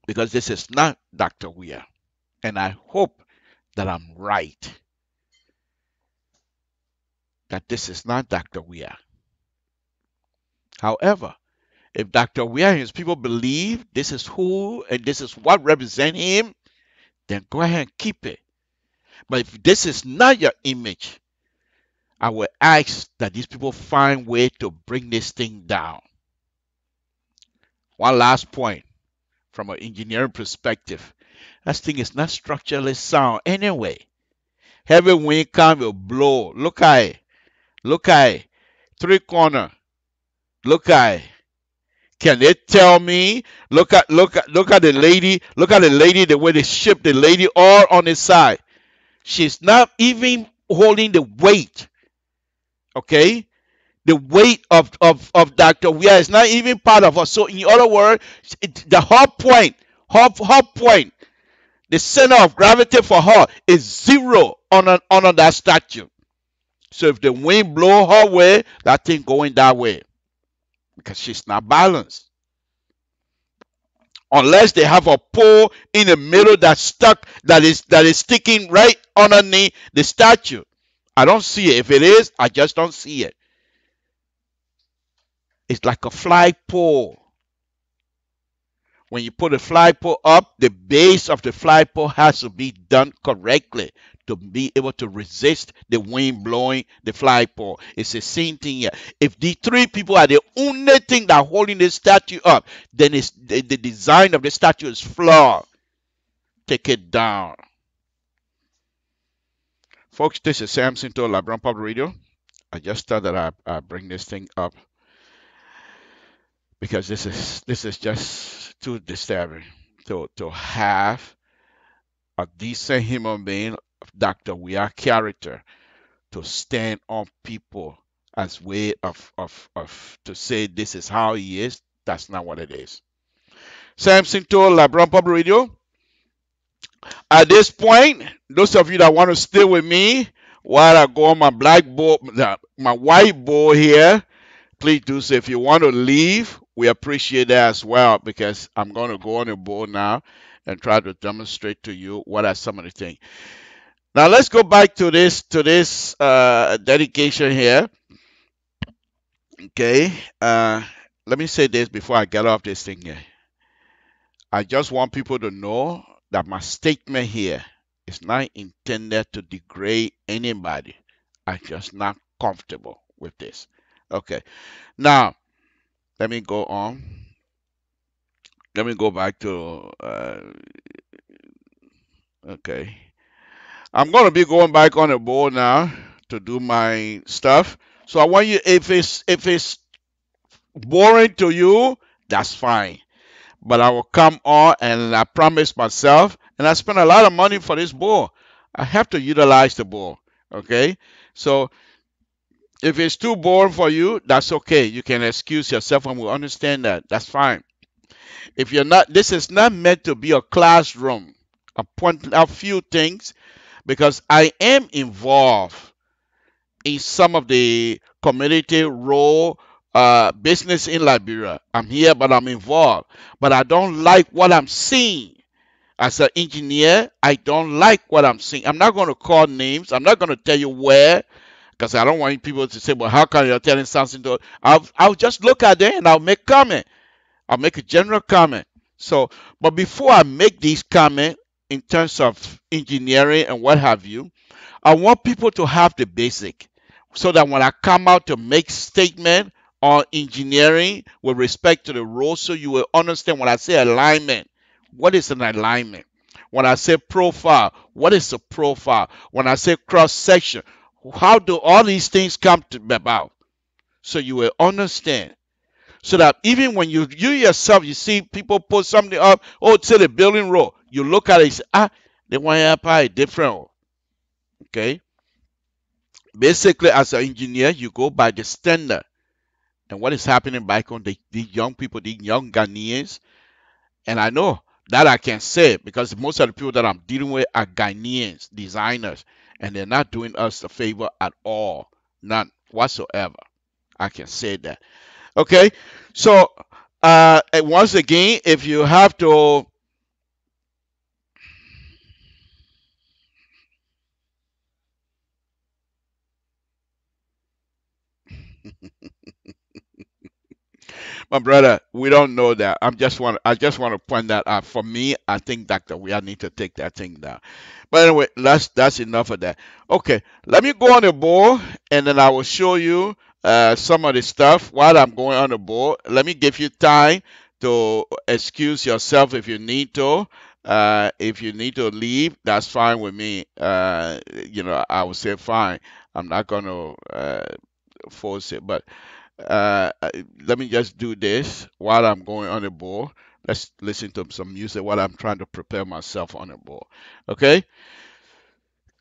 Because this is not Dr. Weir. And I hope that I'm right. That this is not Dr. Weir. However, If Dr. Weah and his people believe this is who and this is what represent him, then go ahead and keep it. But if this is not your image, I will ask that these people find way to bring this thing down. One last point from an engineering perspective. That thing is not structurally sound anyway. Heavy wind come will blow. Look at it. Look at it. Three corner. Look at it. Can they tell me? Look at the lady. Look at the lady, the way they ship the lady all on the side. She's not even holding the weight. Okay? The weight of Dr. Weah is not even part of her. So in other words, the hot point, the center of gravity for her is zero on that statue. So if the wind blow her way, that thing going that way because she's not balanced. Unless they have a pole in the middle that's stuck, that is sticking right underneath the statue. I don't see it. If it is, I just don't see it. It's like a flagpole. When you put a flagpole up, the base of the flagpole has to be done correctly to be able to resist the wind blowing the flagpole. It's the same thing here. If the three people are the only thing that are holding the statue up, then it's the design of the statue is flawed. Take it down. Folks, this is Samson to LIBERIA Public Radio. I just thought that I bring this thing up because this is just too disturbing to have a decent human being, Dr. Weah character, to stand on people as way of to say this is how he is. That's not what it is. Samson to LIBERIA Public Radio. At this point, those of you that want to stay with me while I go on my blackboard, my whiteboard here, please do so. If you want to leave, we appreciate that as well because I'm going to go on the board now and try to demonstrate to you what are some of the things. Now let's go back to this dedication here. Okay, let me say this before I get off this thing here. I just want people to know that my statement here is not intended to degrade anybody. I'm just not comfortable with this. Okay, now let me go on. Let me go back to okay. I'm gonna be going back on the board now to do my stuff. So I want you, if it's boring to you, that's fine. But I will come on and I promise myself, and I spend a lot of money for this board. I have to utilize the board. Okay, so if it's too boring for you, that's okay. You can excuse yourself and we'll understand that. That's fine. If you're not, this is not meant to be a classroom. I point out a few things because I am involved in some of the community role business in Liberia. I'm here, but I'm involved. But I don't like what I'm seeing. As an engineer, I don't like what I'm seeing. I'm not going to call names. I'm not going to tell you where because I don't want people to say, well, how come you're telling something to I'll just look at it and I'll make comment. I'll make a general comment. So, but before I make these comments in terms of engineering and what have you, I want people to have the basic so that when I come out to make statement on engineering with respect to the role, so you will understand when I say alignment, what is an alignment? When I say profile, what is a profile? When I say cross section, how do all these things come to about? So you will understand. So that even when you yourself, you see people put something up, oh, it's the building road. You look at it and say, they want to apply different. Okay. Basically, as an engineer, you go by the standard. And what is happening back on the young people, the young Ghanaians, and I know that I can say because most of the people that I'm dealing with are Ghanaians, designers, and they're not doing us a favor at all. None whatsoever. I can say that. Okay, so once again, if you have to, My brother, we don't know that. I just want to point that out. For me, I think Dr. I need to take that thing down. But anyway, that's enough of that. Okay, let me go on the board and then I will show you some of the stuff while I'm going on the board. Let me give you time to excuse yourself if you need to. If you need to leave, that's fine with me. I will say fine. I'm not gonna force it, but let me just do this while I'm going on the board. Let's listen to some music while I'm trying to prepare myself on the board. Okay?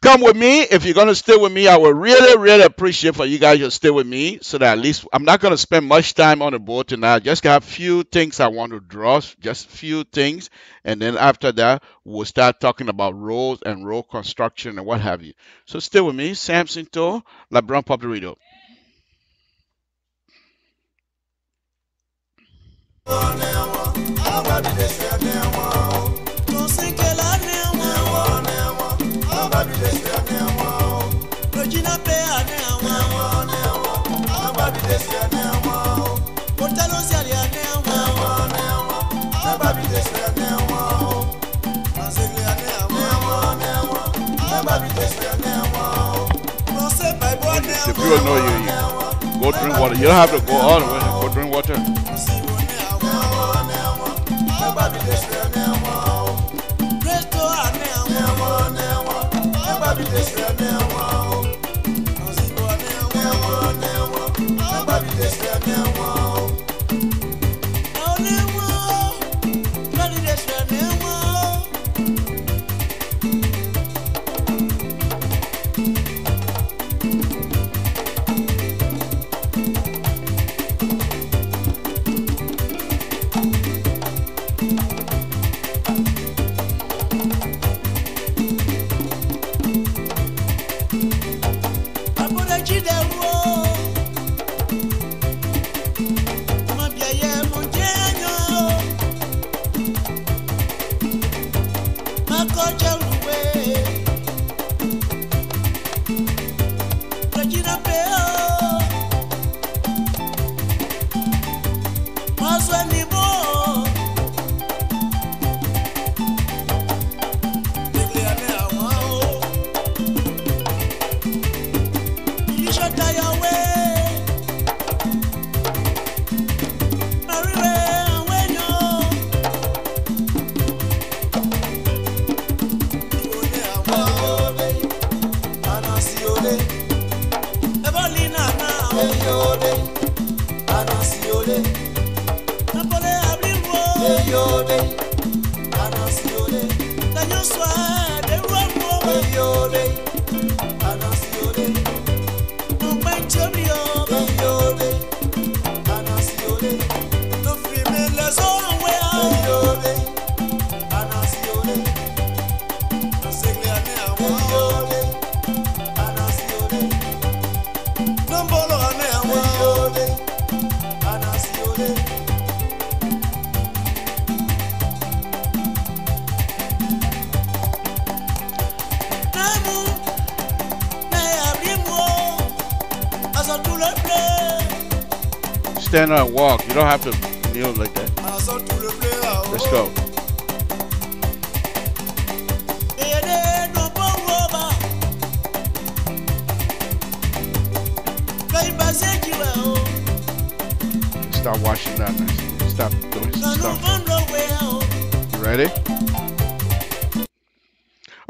Come with me. If you're going to stay with me, I would really, really appreciate for you guys to stay with me so that at least I'm not going to spend much time on the board tonight. Just got a few things I want to draw, just a few things. And then after that, we'll start talking about roads and road construction and what have you. So stay with me. Samson to LeBron Pop the Radio. If you don't know you go drink water. You don't have to go all the way. Go drink water. Stand up and walk. You don't have to kneel like that. Let's go. Stop washing that, man. Stop doing some stuff. You ready?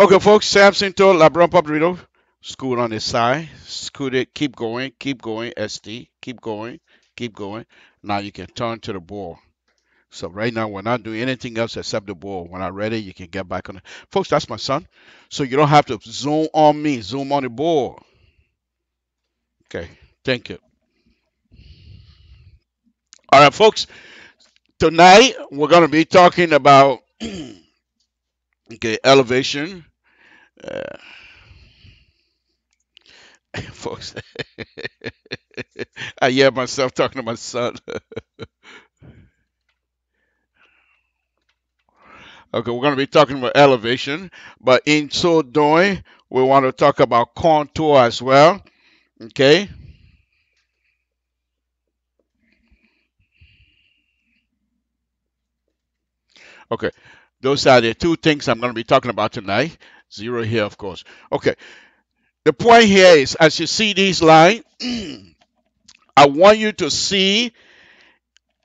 Okay, folks. Samson to LeBron Pabrito. Scoot on this side. Scoot it. Keep going. Keep going. ST. Keep going. Keep going. Now you can turn to the ball. So right now we're not doing anything else except the ball. When I'm ready, you can get back on it. Folks, that's my son. So you don't have to zoom on me. Zoom on the ball. Okay. Thank you. All right, folks. Tonight we're going to be talking about elevation. Folks, I hear myself talking to my son. Okay, we're going to be talking about elevation, but in so doing, we want to talk about contour as well. Okay. Okay, those are the two things I'm going to be talking about tonight. 0 here, of course. Okay, the point here is, as you see these lines, I want you to see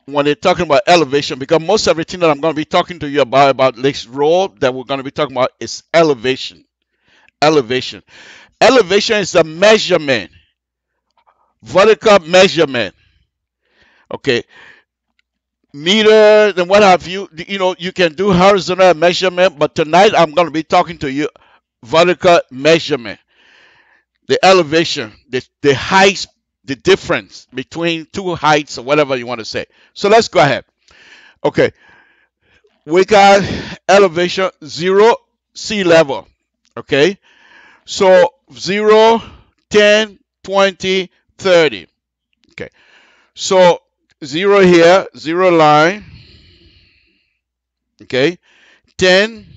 when they're talking about elevation, because most everything that I'm going to be talking to you about this role that we're going to be talking about is elevation. Elevation. Elevation is a measurement, vertical measurement. Okay, meter and what have you. You know, you can do horizontal measurement, but tonight I'm going to be talking to you vertical measurement, the elevation, the height, the difference between two heights or whatever you want to say. So let's go ahead. Okay, we got elevation 0, sea level. Okay, so 0, 10, 20, 30. Okay, so 0 here, 0 line. Okay, 10,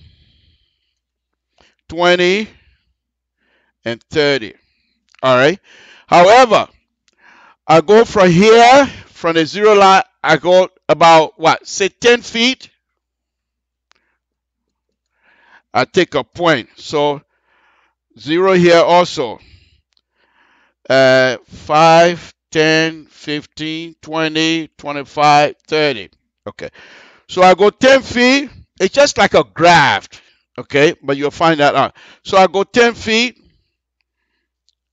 20, and 30. All right. However, I go from here, from the 0 line, I go about what? Say 10 feet. I take a point. So 0 here also. 5, 10, 15, 20, 25, 30. Okay. So I go 10 feet. It's just like a graph. Okay. But you'll find that out. So I go 10 feet.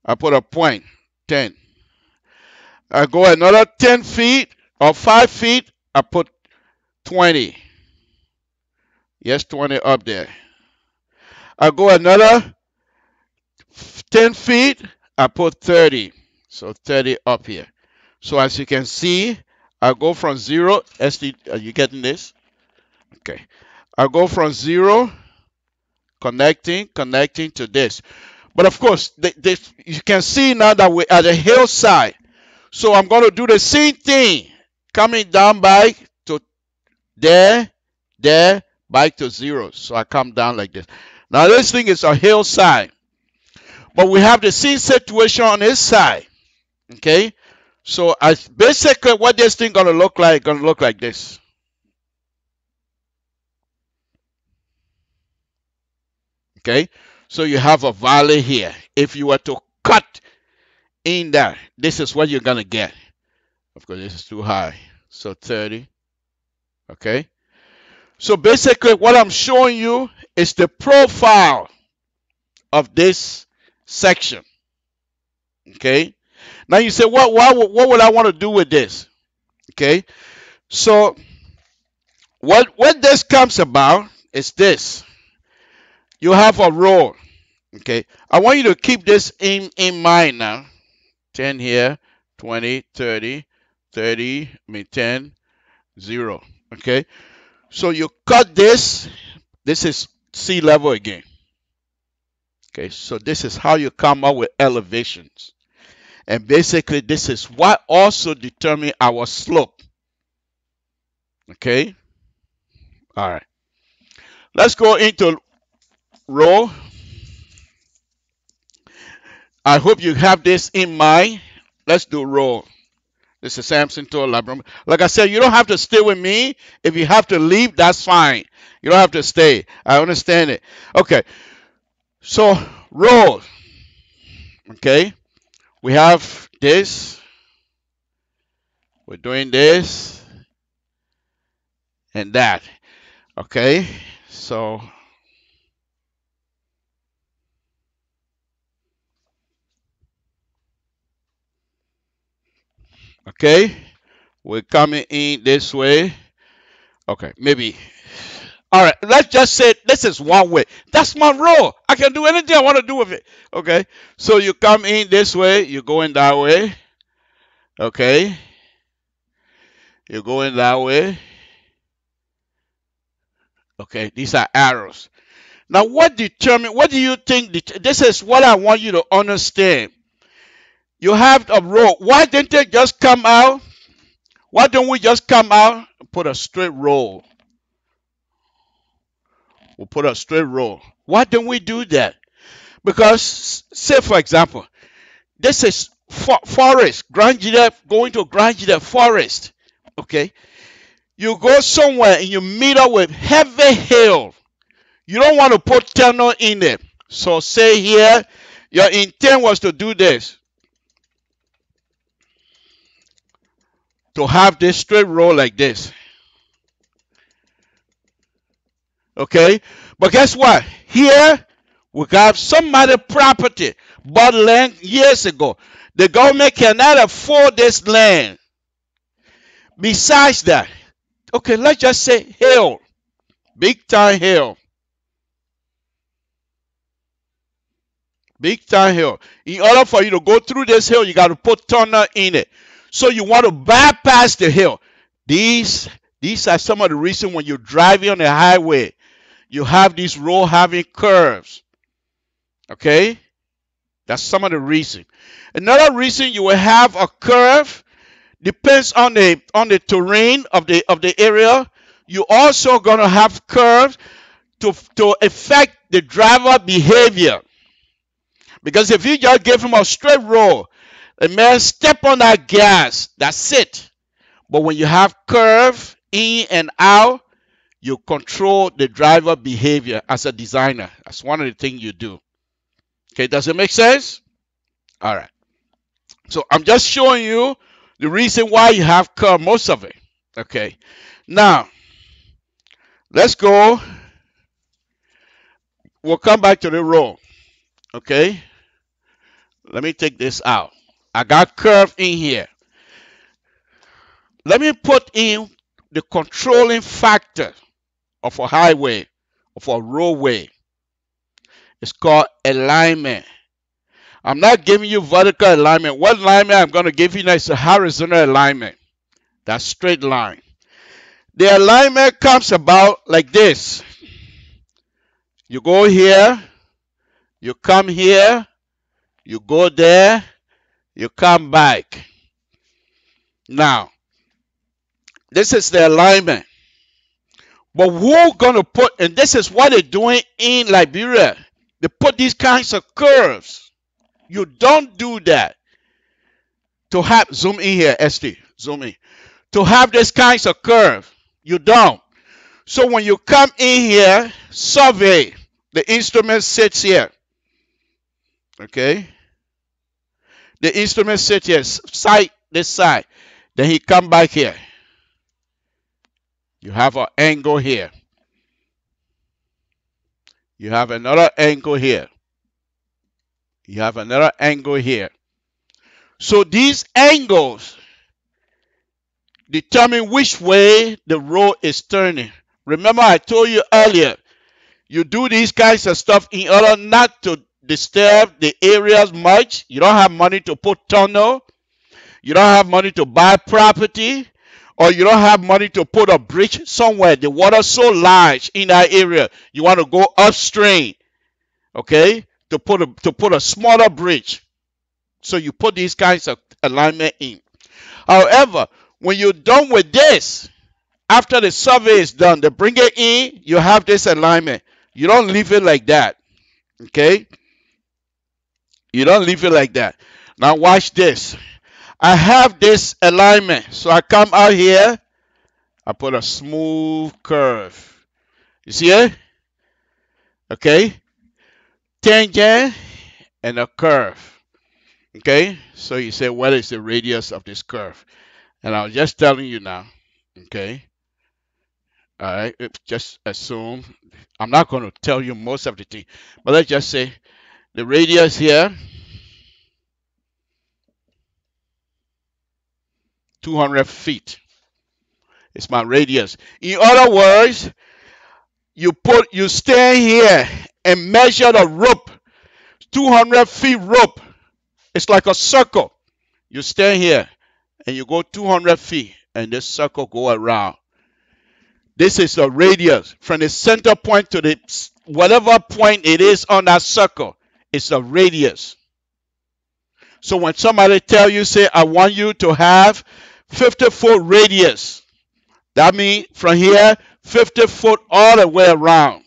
I put a point. 10. I go another 10 feet or 5 feet. I put 20. Yes, 20 up there. I go another 10 feet. I put 30. So 30 up here. So as you can see, I go from 0. Are you getting this? Okay. I go from 0, connecting to this. But of course, you can see now that we're at a hillside. So I'm going to do the same thing. Coming down back to there, back to 0. So I come down like this. Now this thing is a hillside. But we have the same situation on this side. Okay? So as basically what this thing gonna look like this. Okay? So you have a valley here. If you were to cut in there, this is what you're gonna get. Of course, this is too high. So 30. Okay? So basically what I'm showing you is the profile of this section. Okay? Now you say, what would I want to do with this? Okay? So what this comes about is this. You have a roll. Okay? I want you to keep this in mind now. 10 here, 20, 30, 10, 0. Okay? So you cut this. This is sea level again. Okay? So this is how you come up with elevations. And basically, this is what also determines our slope. Okay? All right. Let's go into row. I hope you have this in mind. Let's do row. This is Samson to LIBERIA. Like I said, you don't have to stay with me. If you have to leave, that's fine. You don't have to stay. I understand it. Okay. So, row. Okay. We have this. We're doing this. And that. Okay. So, okay. We're coming in this way. Okay. Maybe. All right. Let's just say this is one way. That's my role. I can do anything I want to do with it. Okay. So you come in this way. You go in that way. Okay. You go in that way. Okay. These are arrows. Now, what do you think? This is what I want you to understand. You have a row. Why didn't they just come out? Why don't we just come out and put a straight row? We'll put a straight row. Why don't we do that? Because, say for example, this is forest. Grand Gide, going to Grand Gide forest. Okay. you go somewhere and you meet up with heavy hill. You don't want to put tunnel in it. So say here, your intent was to do this. To have this straight road like this. Okay? But guess what? Here, we got some other property bought land years ago. The government cannot afford this land. Besides that, okay, let's just say hill. Big time hill. Big time hill. In order for you to go through this hill, you got to put tunnel in it. So you want to bypass the hill. These are some of the reasons when you're driving on the highway, you have this road having curves. Okay? That's some of the reason. Another reason you will have a curve depends on the terrain of the area. You're also going to have curves to affect the driver behavior. Because if you just give him a straight road, a man step on that gas, that's it. But when you have curve in and out, you control the driver behavior as a designer. That's one of the things you do. Okay, does it make sense? All right. So I'm just showing you the reason why you have curve, most of it. Okay. Now, let's go. We'll come back to the road. Okay. Let me take this out. I got curve in here. Let me put in the controlling factor of a highway, of a roadway. It's called alignment. I'm not giving you vertical alignment. What alignment I'm going to give you now is a horizontal alignment. That's straight line. The alignment comes about like this. You go here, you come here, you go there, you come back. Now, this is the alignment. But who's going to put, and this is what they're doing in Liberia. They put these kinds of curves. You don't do that. To have, zoom in here, ST, zoom in. To have these kinds of curve, you don't. So when you come in here, survey, the instrument sits here. Okay? The instrument sits here, side, this side. Then he come back here. You have an angle here. You have another angle here. You have another angle here. So these angles determine which way the road is turning. Remember I told you earlier, you do these kinds of stuff in order not to disturb the areas much. You don't have money to put tunnel. You don't have money to buy property. Or you don't have money to put a bridge somewhere. The water's so large in that area. You want to go upstream. Okay? To put a smaller bridge. So you put these kinds of alignment in. However, when you're done with this, after the survey is done, they bring it in, you have this alignment. You don't leave it like that. Okay? You don't leave it like that. Now watch this. I have this alignment. So I come out here. I put a smooth curve. You see it? Okay? Tangent and a curve. Okay? So you say, what is the radius of this curve? And I was just telling you now. Okay? All right? Just assume. I'm not going to tell you most of the thing. But let's just say the radius here. 200 feet. It's my radius. In other words, you stand here and measure the rope. 200 feet rope. It's like a circle. You stand here and you go 200 feet and this circle go around. This is the radius from the center point to the whatever point it is on that circle. It's a radius. So when somebody tell you, say, I want you to have 50-foot radius. That means from here, 50 foot all the way around.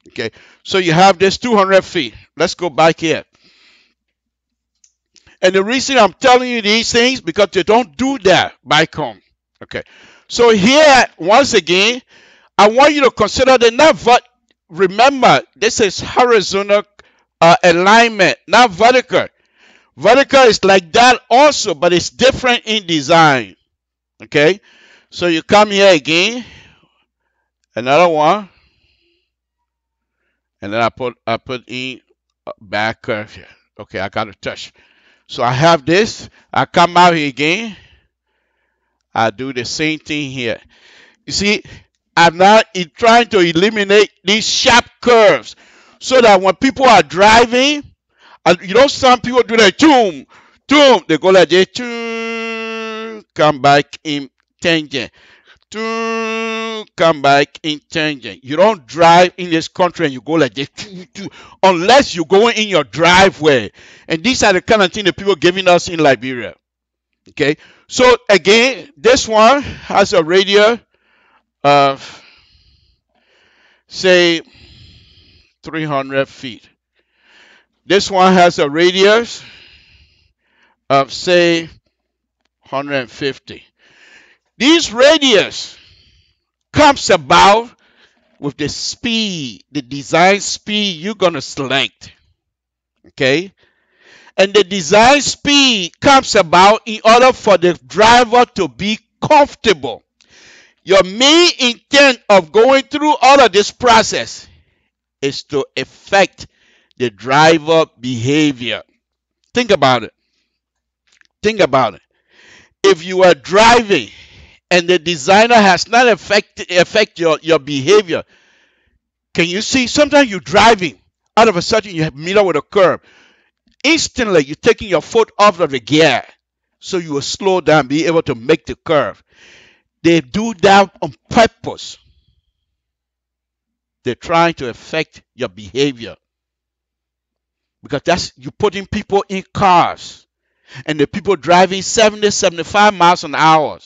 Okay, so you have this 200 feet. Let's go back here. And the reason I'm telling you these things, because they don't do that back home. Okay, So here, once again, I want you to consider the not remember, this is horizontal alignment, not vertical. Vertical is like that also, but it's different in design. Okay, so you come here again, another one, and then I put in back curve here. Okay, I got to touch. So I have this. I come out here again. I do the same thing here. You see, I'm now trying to eliminate these sharp curves so that when people are driving, you know, some people do that, zoom, zoom, they go like this, zoom, come back in tangent, zoom, come back in tangent. You don't drive in this country and you go like this, unless you're going in your driveway. And these are the kind of things that people are giving us in Liberia. Okay, so again, this one has a radius of, say, 300 feet. This one has a radius of, say, 150. These radius comes about with the speed, the design speed you're going to select. Okay? And the design speed comes about in order for the driver to be comfortable. Your main intent of going through all of this process is to affect the driver behavior. Think about it. Think about it. If you are driving and the designer has not affect your behavior, can you see sometimes you're driving, out of a sudden you meet up with a curb. Instantly you're taking your foot off of the gear so you will slow down, be able to make the curve. They do that on purpose. They're trying to affect your behavior. Because you're putting people in cars. And the people driving 70, 75 miles an hour.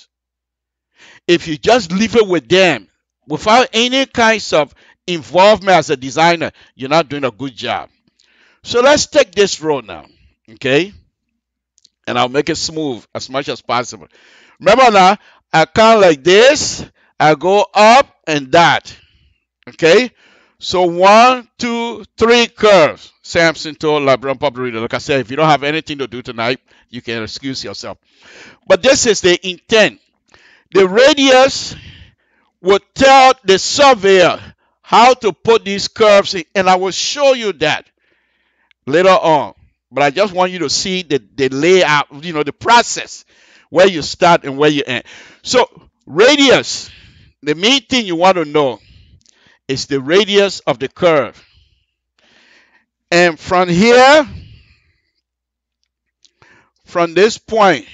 If you just leave it with them, without any kinds of involvement as a designer, you're not doing a good job. So let's take this road now. Okay? And I'll make it smooth as much as possible. Remember now, I count like this. I go up and that. Okay? So 1, 2, 3 curves. Samson told LIBERIA Public Radio. Like I said, if you don't have anything to do tonight, you can excuse yourself. But this is the intent. The radius will tell the surveyor how to put these curves in, and I will show you that later on. But I just want you to see the layout, you know, the process, where you start and where you end. So radius, the main thing you want to know is the radius of the curve. And from here, from this point,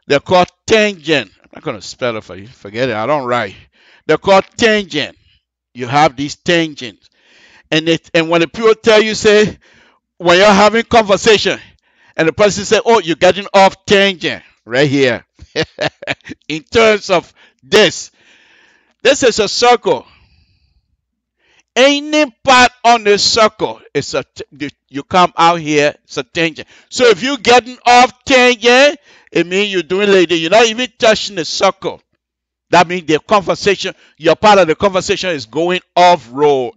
they're called tangent. I'm not going to spell it for you. Forget it. I don't write. They're called tangent. You have these tangents. And when the people tell you, say, when you're having conversation, and the person say, oh, you're getting off tangent right here. In terms of this is a circle. Any part on the circle, you come out here, it's a tangent. So if you're getting off tangent, it means you're doing like that. You're not even touching the circle. That means the conversation, your part of the conversation is going off road.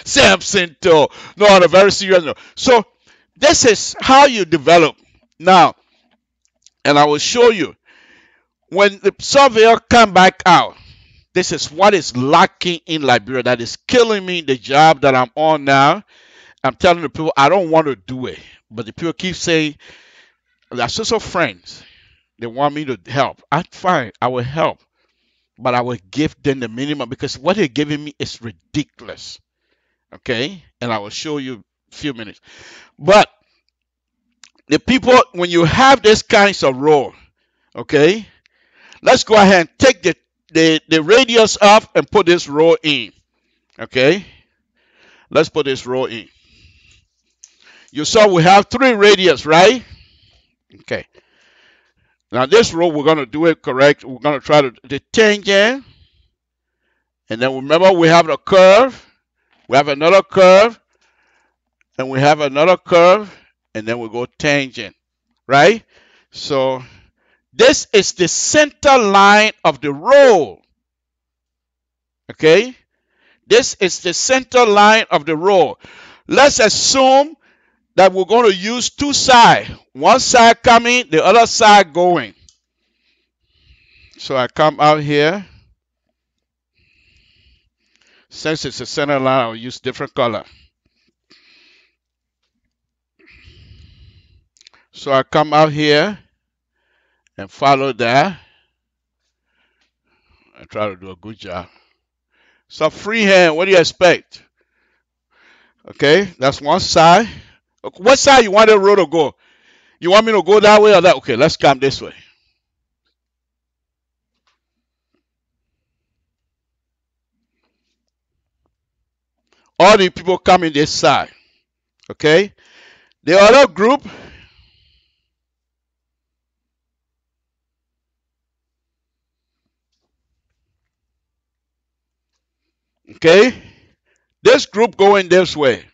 Samson told. No, on a very serious note. So this is how you develop. Now, and I will show you. When the surveyor come back out, this is what is lacking in Liberia that is killing me, the job that I'm on now. I'm telling the people, I don't want to do it. But the people keep saying, they're also friends. They want me to help. I'm fine. I will help. But I will give them the minimum because what they're giving me is ridiculous. Okay? And I will show you a few minutes. But the people, when you have this kinds of role, okay? Let's go ahead and take the radius off and put this row in. Okay? Let's put this row in. You saw we have 3 radius, right? Okay. Now this row, we're going to do it correct. We're going to try to the tangent. And then remember we have the curve. We have another curve. And we have another curve. and then we go tangent, right? So this is the center line of the roll. Okay? This is the center line of the roll. Let's assume that we're going to use two sides. One side coming, the other side going. So I come out here. Since it's a center line, I'll use different color. So I come out here and follow that. I try to do a good job. So freehand, what do you expect? Okay, that's one side. What side you want the road to go? You want me to go that way or that? Okay, let's come this way. All the people coming this side. Okay, the other group, okay, this group going this way.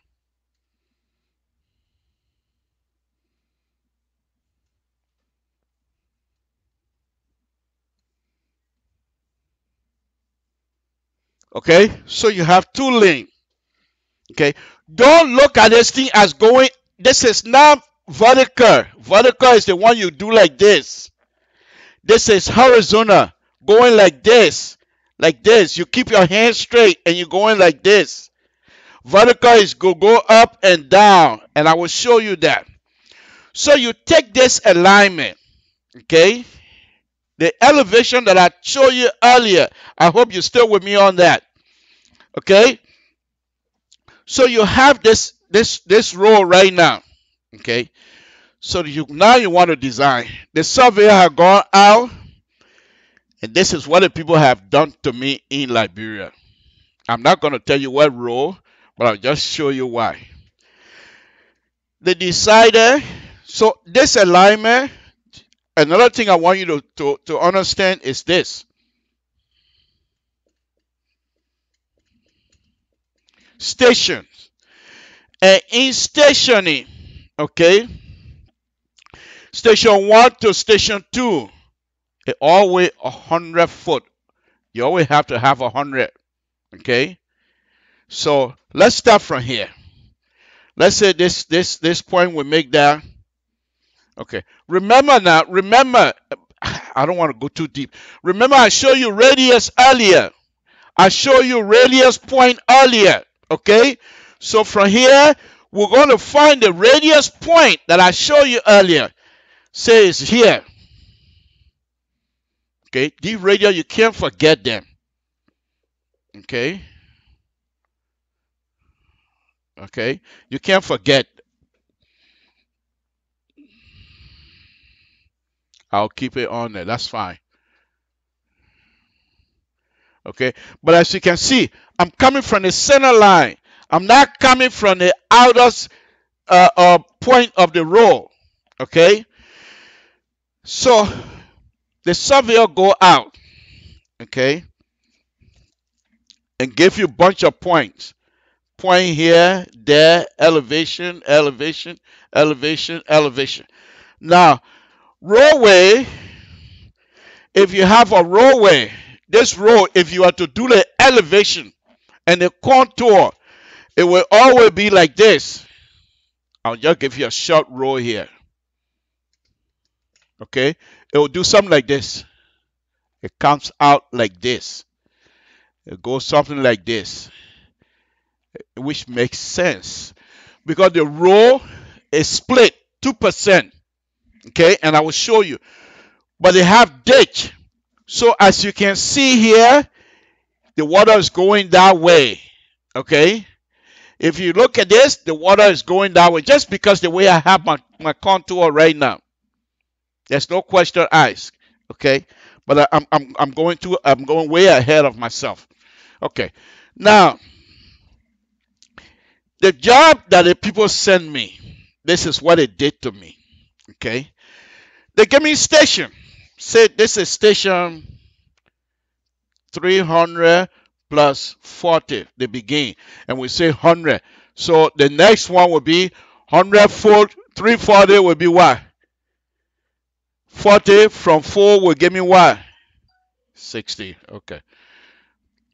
Okay, so you have two lanes. Okay, don't look at this thing as going. This is not vertical. Vertical is the one you do like this. This is horizontal, going like this. Like this. You keep your hands straight and you're going like this. Vertical is go up and down, and I will show you that. So you take this alignment, okay? The elevation that I showed you earlier. I hope you're still with me on that. Okay? So you have this roll right now. Okay? So now you want to design. The surveyor has gone out, and this is what the people have done to me in Liberia. I'm not going to tell you what roll, but I'll just show you why. They decided, so this alignment, another thing I want you to understand is this. Stations. And in stationing, okay, station 1 to station 2, it always 100 foot. You always have to have 100, okay? So let's start from here. Let's say this point we make that. Okay. Remember, I don't want to go too deep. Remember, I showed you radius earlier. I showed you radius point earlier. Okay. So from here, we're going to find the radius point that I showed you earlier. Say it's here. Okay. These radius, you can't forget them. Okay. Okay. You can't forget. I'll keep it on there. That's fine. Okay. But as you can see, I'm coming from the center line. I'm not coming from the outer point of the roll. Okay. So the surveyor go out. Okay. And give you a bunch of points. Point here, there, elevation, elevation, elevation, elevation. Now, roadway, if you have a roadway, this road, if you are to do the elevation and the contour, it will always be like this. I'll just give you a short row here. Okay? It will do something like this. It comes out like this. It goes something like this, which makes sense because the row is split 2%. Okay? And I will show you. But they have ditch. So as you can see here, the water is going that way. Okay? If you look at this, the water is going that way just because the way I have my contour right now. There's no question asked. Okay? But I'm going way ahead of myself. Okay. Now, the job that the people send me, this is what it did to me. Okay? They give me a station. Say this is station 300 plus 40, they begin. And we say 100. So the next one will be 100 foot, 340 will be what? 40 from 4 will give me what? 60. Okay.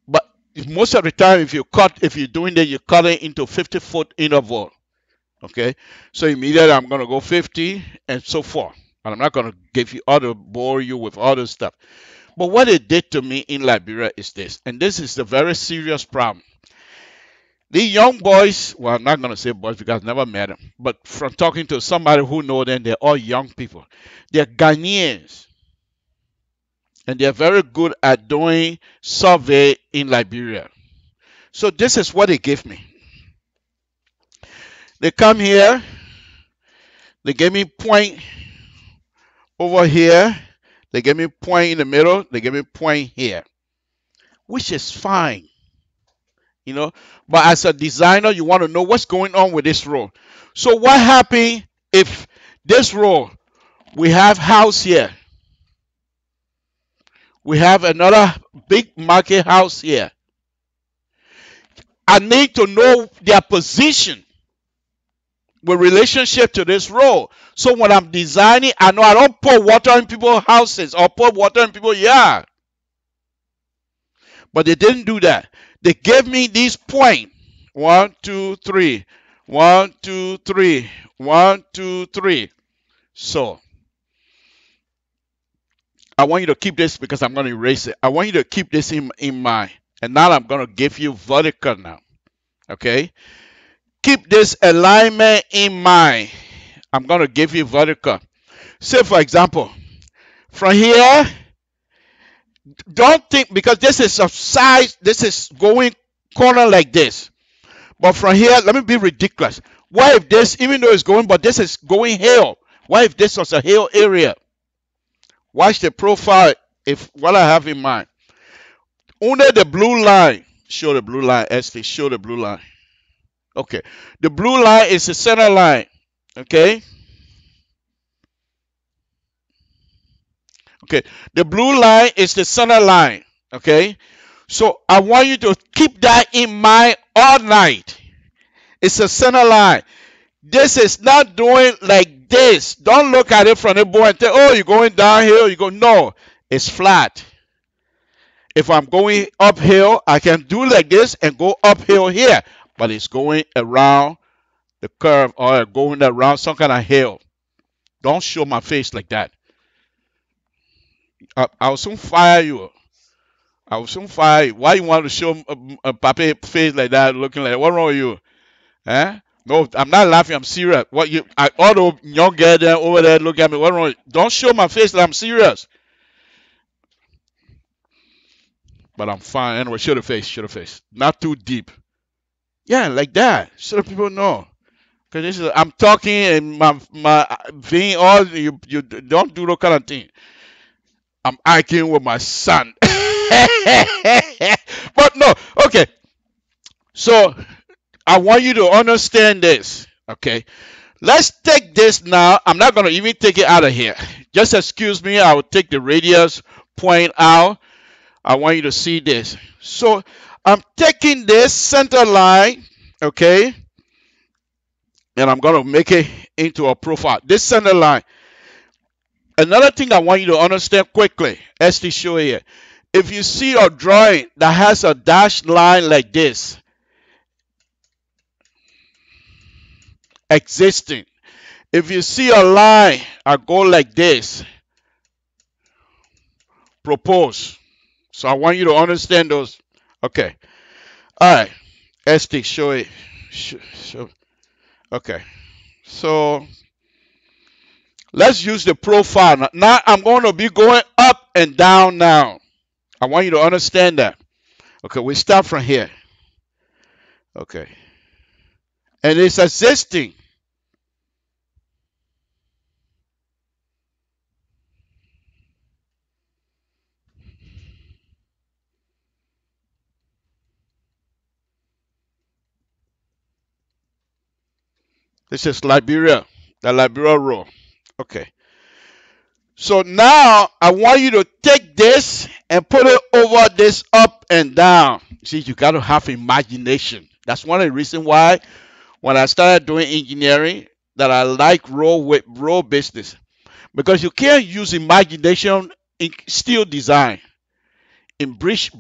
But most of the time, if you're doing that, you cut it into 50-foot interval. Okay. So immediately I'm going to go 50 and so forth. And I'm not going to bore you with other stuff. But what it did to me in Liberia is this, and this is the very serious problem. The young boys, well, I'm not going to say boys because I never met them, but from talking to somebody who know them, they're all young people. They're Ghanaians, and they're very good at doing survey in Liberia. So this is what they give me. They come here, they give me point over here, they give me point in the middle, they give me point here, which is fine. You know, but as a designer, you want to know what's going on with this row. So what happens if this row, we have house here, we have another big market house here. I need to know their position with relationship to this row. So when I'm designing, I know I don't pour water in people's houses or pour water in people's yard. But they didn't do that. They gave me these points. 1, 2, 3. 1, 2, 3. 1, 2, 3. So, I want you to keep this because I'm going to erase it. I want you to keep this in mind. And now I'm going to give you vertical now. Okay? Keep this alignment in mind. I'm going to give you vertical. Say, for example, from here, don't think, because this is a size, this is going corner like this. But from here, let me be ridiculous. What if this, even though it's going, but this is going hill? What if this was a hill area? Watch the profile, if what I have in mind. Under the blue line, show the blue line, Esty, show the blue line. Okay, the blue line is the center line, okay? Okay, the blue line is the center line, okay? So I want you to keep that in mind all night. It's a center line. This is not doing like this. Don't look at it from the board and say, oh, you're going downhill. You go, no, it's flat. If I'm going uphill, I can do like this and go uphill here. But it's going around the curve or going around some kind of hill. Don't show my face like that. I'll soon fire you. I will soon fire you. Why you want to show a puppy face like that, looking like that? What's wrong with you? Eh? No, I'm not laughing. I'm serious. All the young girl there over there look at me. What's wrong with you? Don't show my face like I'm serious. But I'm fine. Anyway, show the face. Show the face. Not too deep. Yeah, like that. So that people know. Because this is, I'm talking and my thing, all you don't do that kind of thing. I'm arguing with my son. But no, okay. So I want you to understand this. Okay. Let's take this now. I'm not going to even take it out of here. Just excuse me. I will take the radius point out. I want you to see this. So I'm taking this center line, okay, and I'm going to make it into a profile. This center line. Another thing I want you to understand quickly, as to show here. If you see a drawing that has a dashed line like this, existing. If you see a line, I go like this, propose. So I want you to understand those. Okay. All right. ST, show it. Show. Okay. So let's use the profile. Now I'm going to be going up and down now. I want you to understand that. Okay, we start from here. Okay. And it's existing. This is Liberia, the Liberia row. Okay. So now I want you to take this and put it over this up and down. See, you got to have imagination. That's one of the reasons why when I started doing engineering that I like road business, because you can't use imagination in steel design, in bridge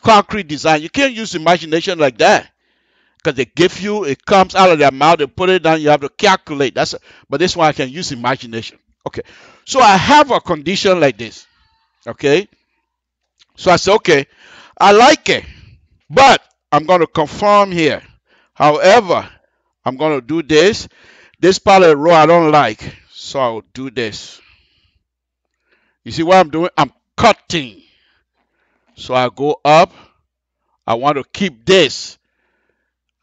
concrete design. You can't use imagination like that, because they give you, it comes out of their mouth, they put it down, you have to calculate. But this one I can use imagination. Okay, so I have a condition like this. Okay, so I said, okay, I like it, but I'm going to conform here. However, I'm going to do this. This part of the row I don't like, so I'll do this. You see what I'm doing? I'm cutting. So I go up. I want to keep this.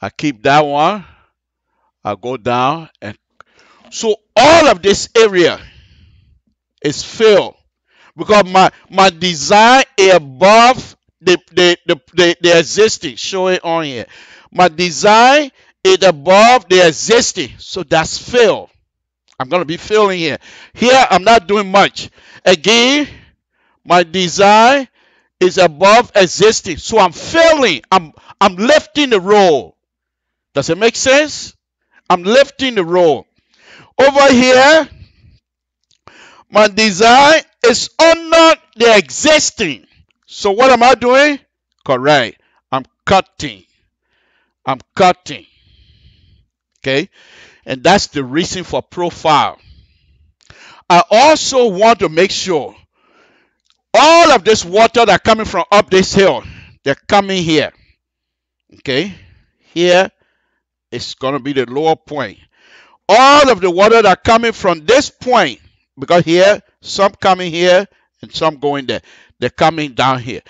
I keep that one. I go down. And so all of this area is filled, because my design is above the existing. Show it on here. My design is above the existing. So that's filled. I'm going to be filling here. Here, I'm not doing much. Again, my design is above existing. So I'm filling. I'm lifting the roll. Does it make sense? I'm lifting the roll. Over here, my design is under the existing. So what am I doing? Correct. I'm cutting. I'm cutting. Okay? And that's the reason for profile. I also want to make sure all of this water that coming from up this hill, they're coming here. Okay? Here is going to be the lower point. All of the water that coming from this point, because here, some coming here and some going there. They're coming down here.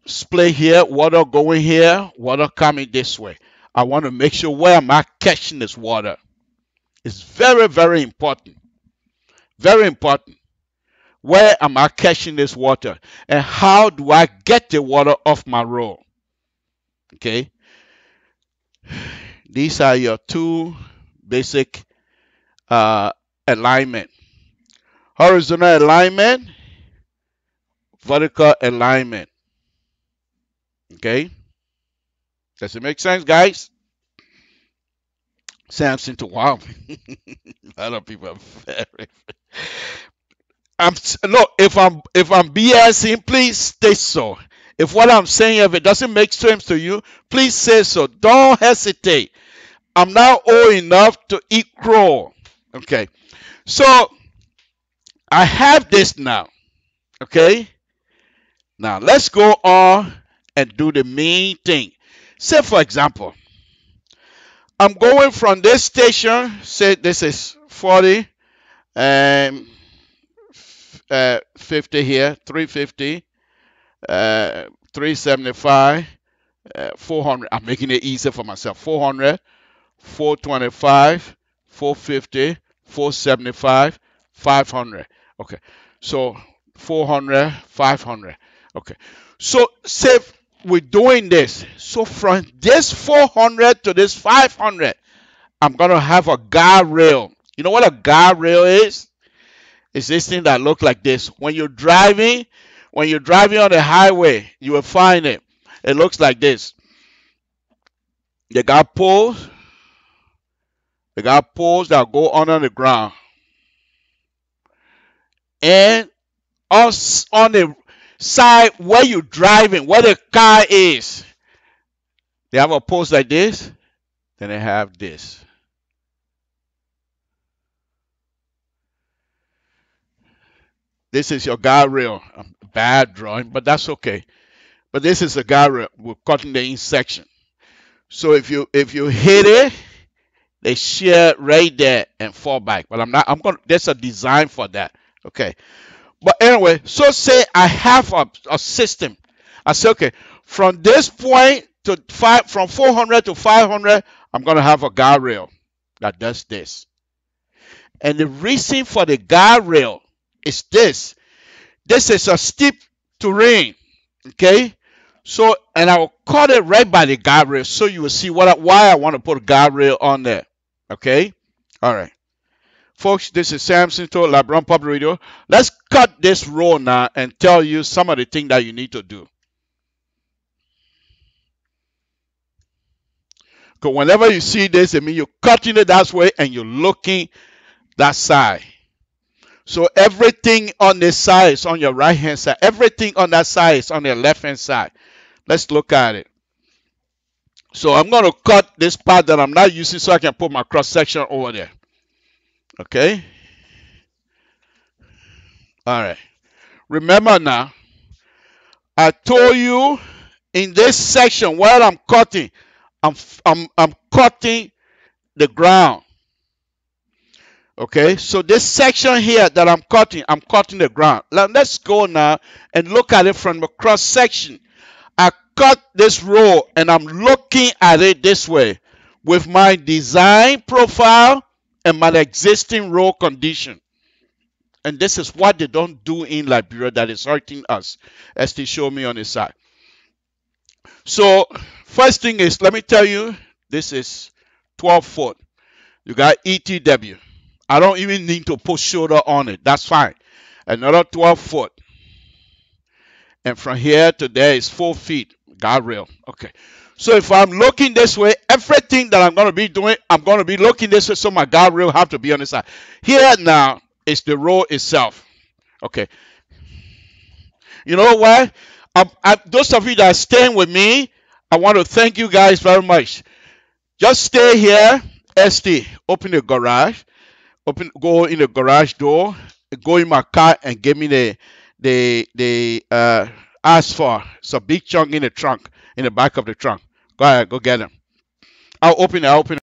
Split here, water going here, water coming this way. I want to make sure, where am I catching this water? It's very, very important. Very important. Where am I catching this water? And how do I get the water off my road? Okay. These are your two basic alignment. Horizontal alignment, vertical alignment. Okay. Does it make sense, guys? Samson to wow. A lot of people are very. Look, if I'm BSing, please stay so. If what I'm saying, if it doesn't make sense to you, please say so. Don't hesitate. I'm not old enough to eat crow. Okay. So I have this now. Okay. Now let's go on and do the main thing. Say for example, I'm going from this station, say this is 40 and 50 here, 350, 375, 400. I'm making it easier for myself. 400, 425, 450, 475, 500. Okay, so 400, 500. Okay, so say we're doing this. So from this 400 to this 500, I'm going to have a guardrail. You know what a guardrail is? It's this thing that looks like this. When you're driving on the highway, you will find it. It looks like this. They got poles. They got poles that go under the ground. And on the side where you're driving, where the car is, they have a post like this. Then they have this. This is your guardrail. Bad drawing, but that's okay. But this is a guardrail. We're cutting the intersection. So if you hit it, they shear right there and fall back. But there's a design for that. Okay. But anyway, so say I have a system. I say, okay, from this point to from 400 to 500, I'm going to have a guardrail that does this. And the reason for the guardrail is this. This is a steep terrain. Okay. So, and I will cut it right by the guardrail so you will see why I want to put a guardrail on there. Okay. All right. Folks, this is Samson to LIBERIA Public Radio. Let's cut this row now and tell you some of the things that you need to do. Because whenever you see this, it means you're cutting it that way and you're looking that side. So everything on this side is on your right hand side. Everything on that side is on your left hand side. Let's look at it. So I'm going to cut this part that I'm not using so I can put my cross section over there. Okay. All right. Remember now, I told you in this section where I'm cutting, I'm cutting the ground. Okay, so this section here that I'm cutting the ground. Now let's go now and look at it from the cross section. I cut this row and I'm looking at it this way with my design profile and my existing row condition. And this is what they don't do in Liberia that is hurting us, as they show me on the side. So first thing is, let me tell you, this is 12 foot. You got ETW. I don't even need to put shoulder on it. That's fine. Another 12 foot. And from here to there is 4 feet. Guardrail. Okay. So if I'm looking this way, everything that I'm going to be doing, I'm going to be looking this way, so my guardrail have to be on the side. Here now is the row itself. Okay. You know what? Those of you that are staying with me, I want to thank you guys very much. Just stay here. ST, open the garage. Go in the garage door, go in my car and give me the asphalt. It's a big chunk in the trunk, in the back of the trunk. Go ahead, go get them. I'll open it.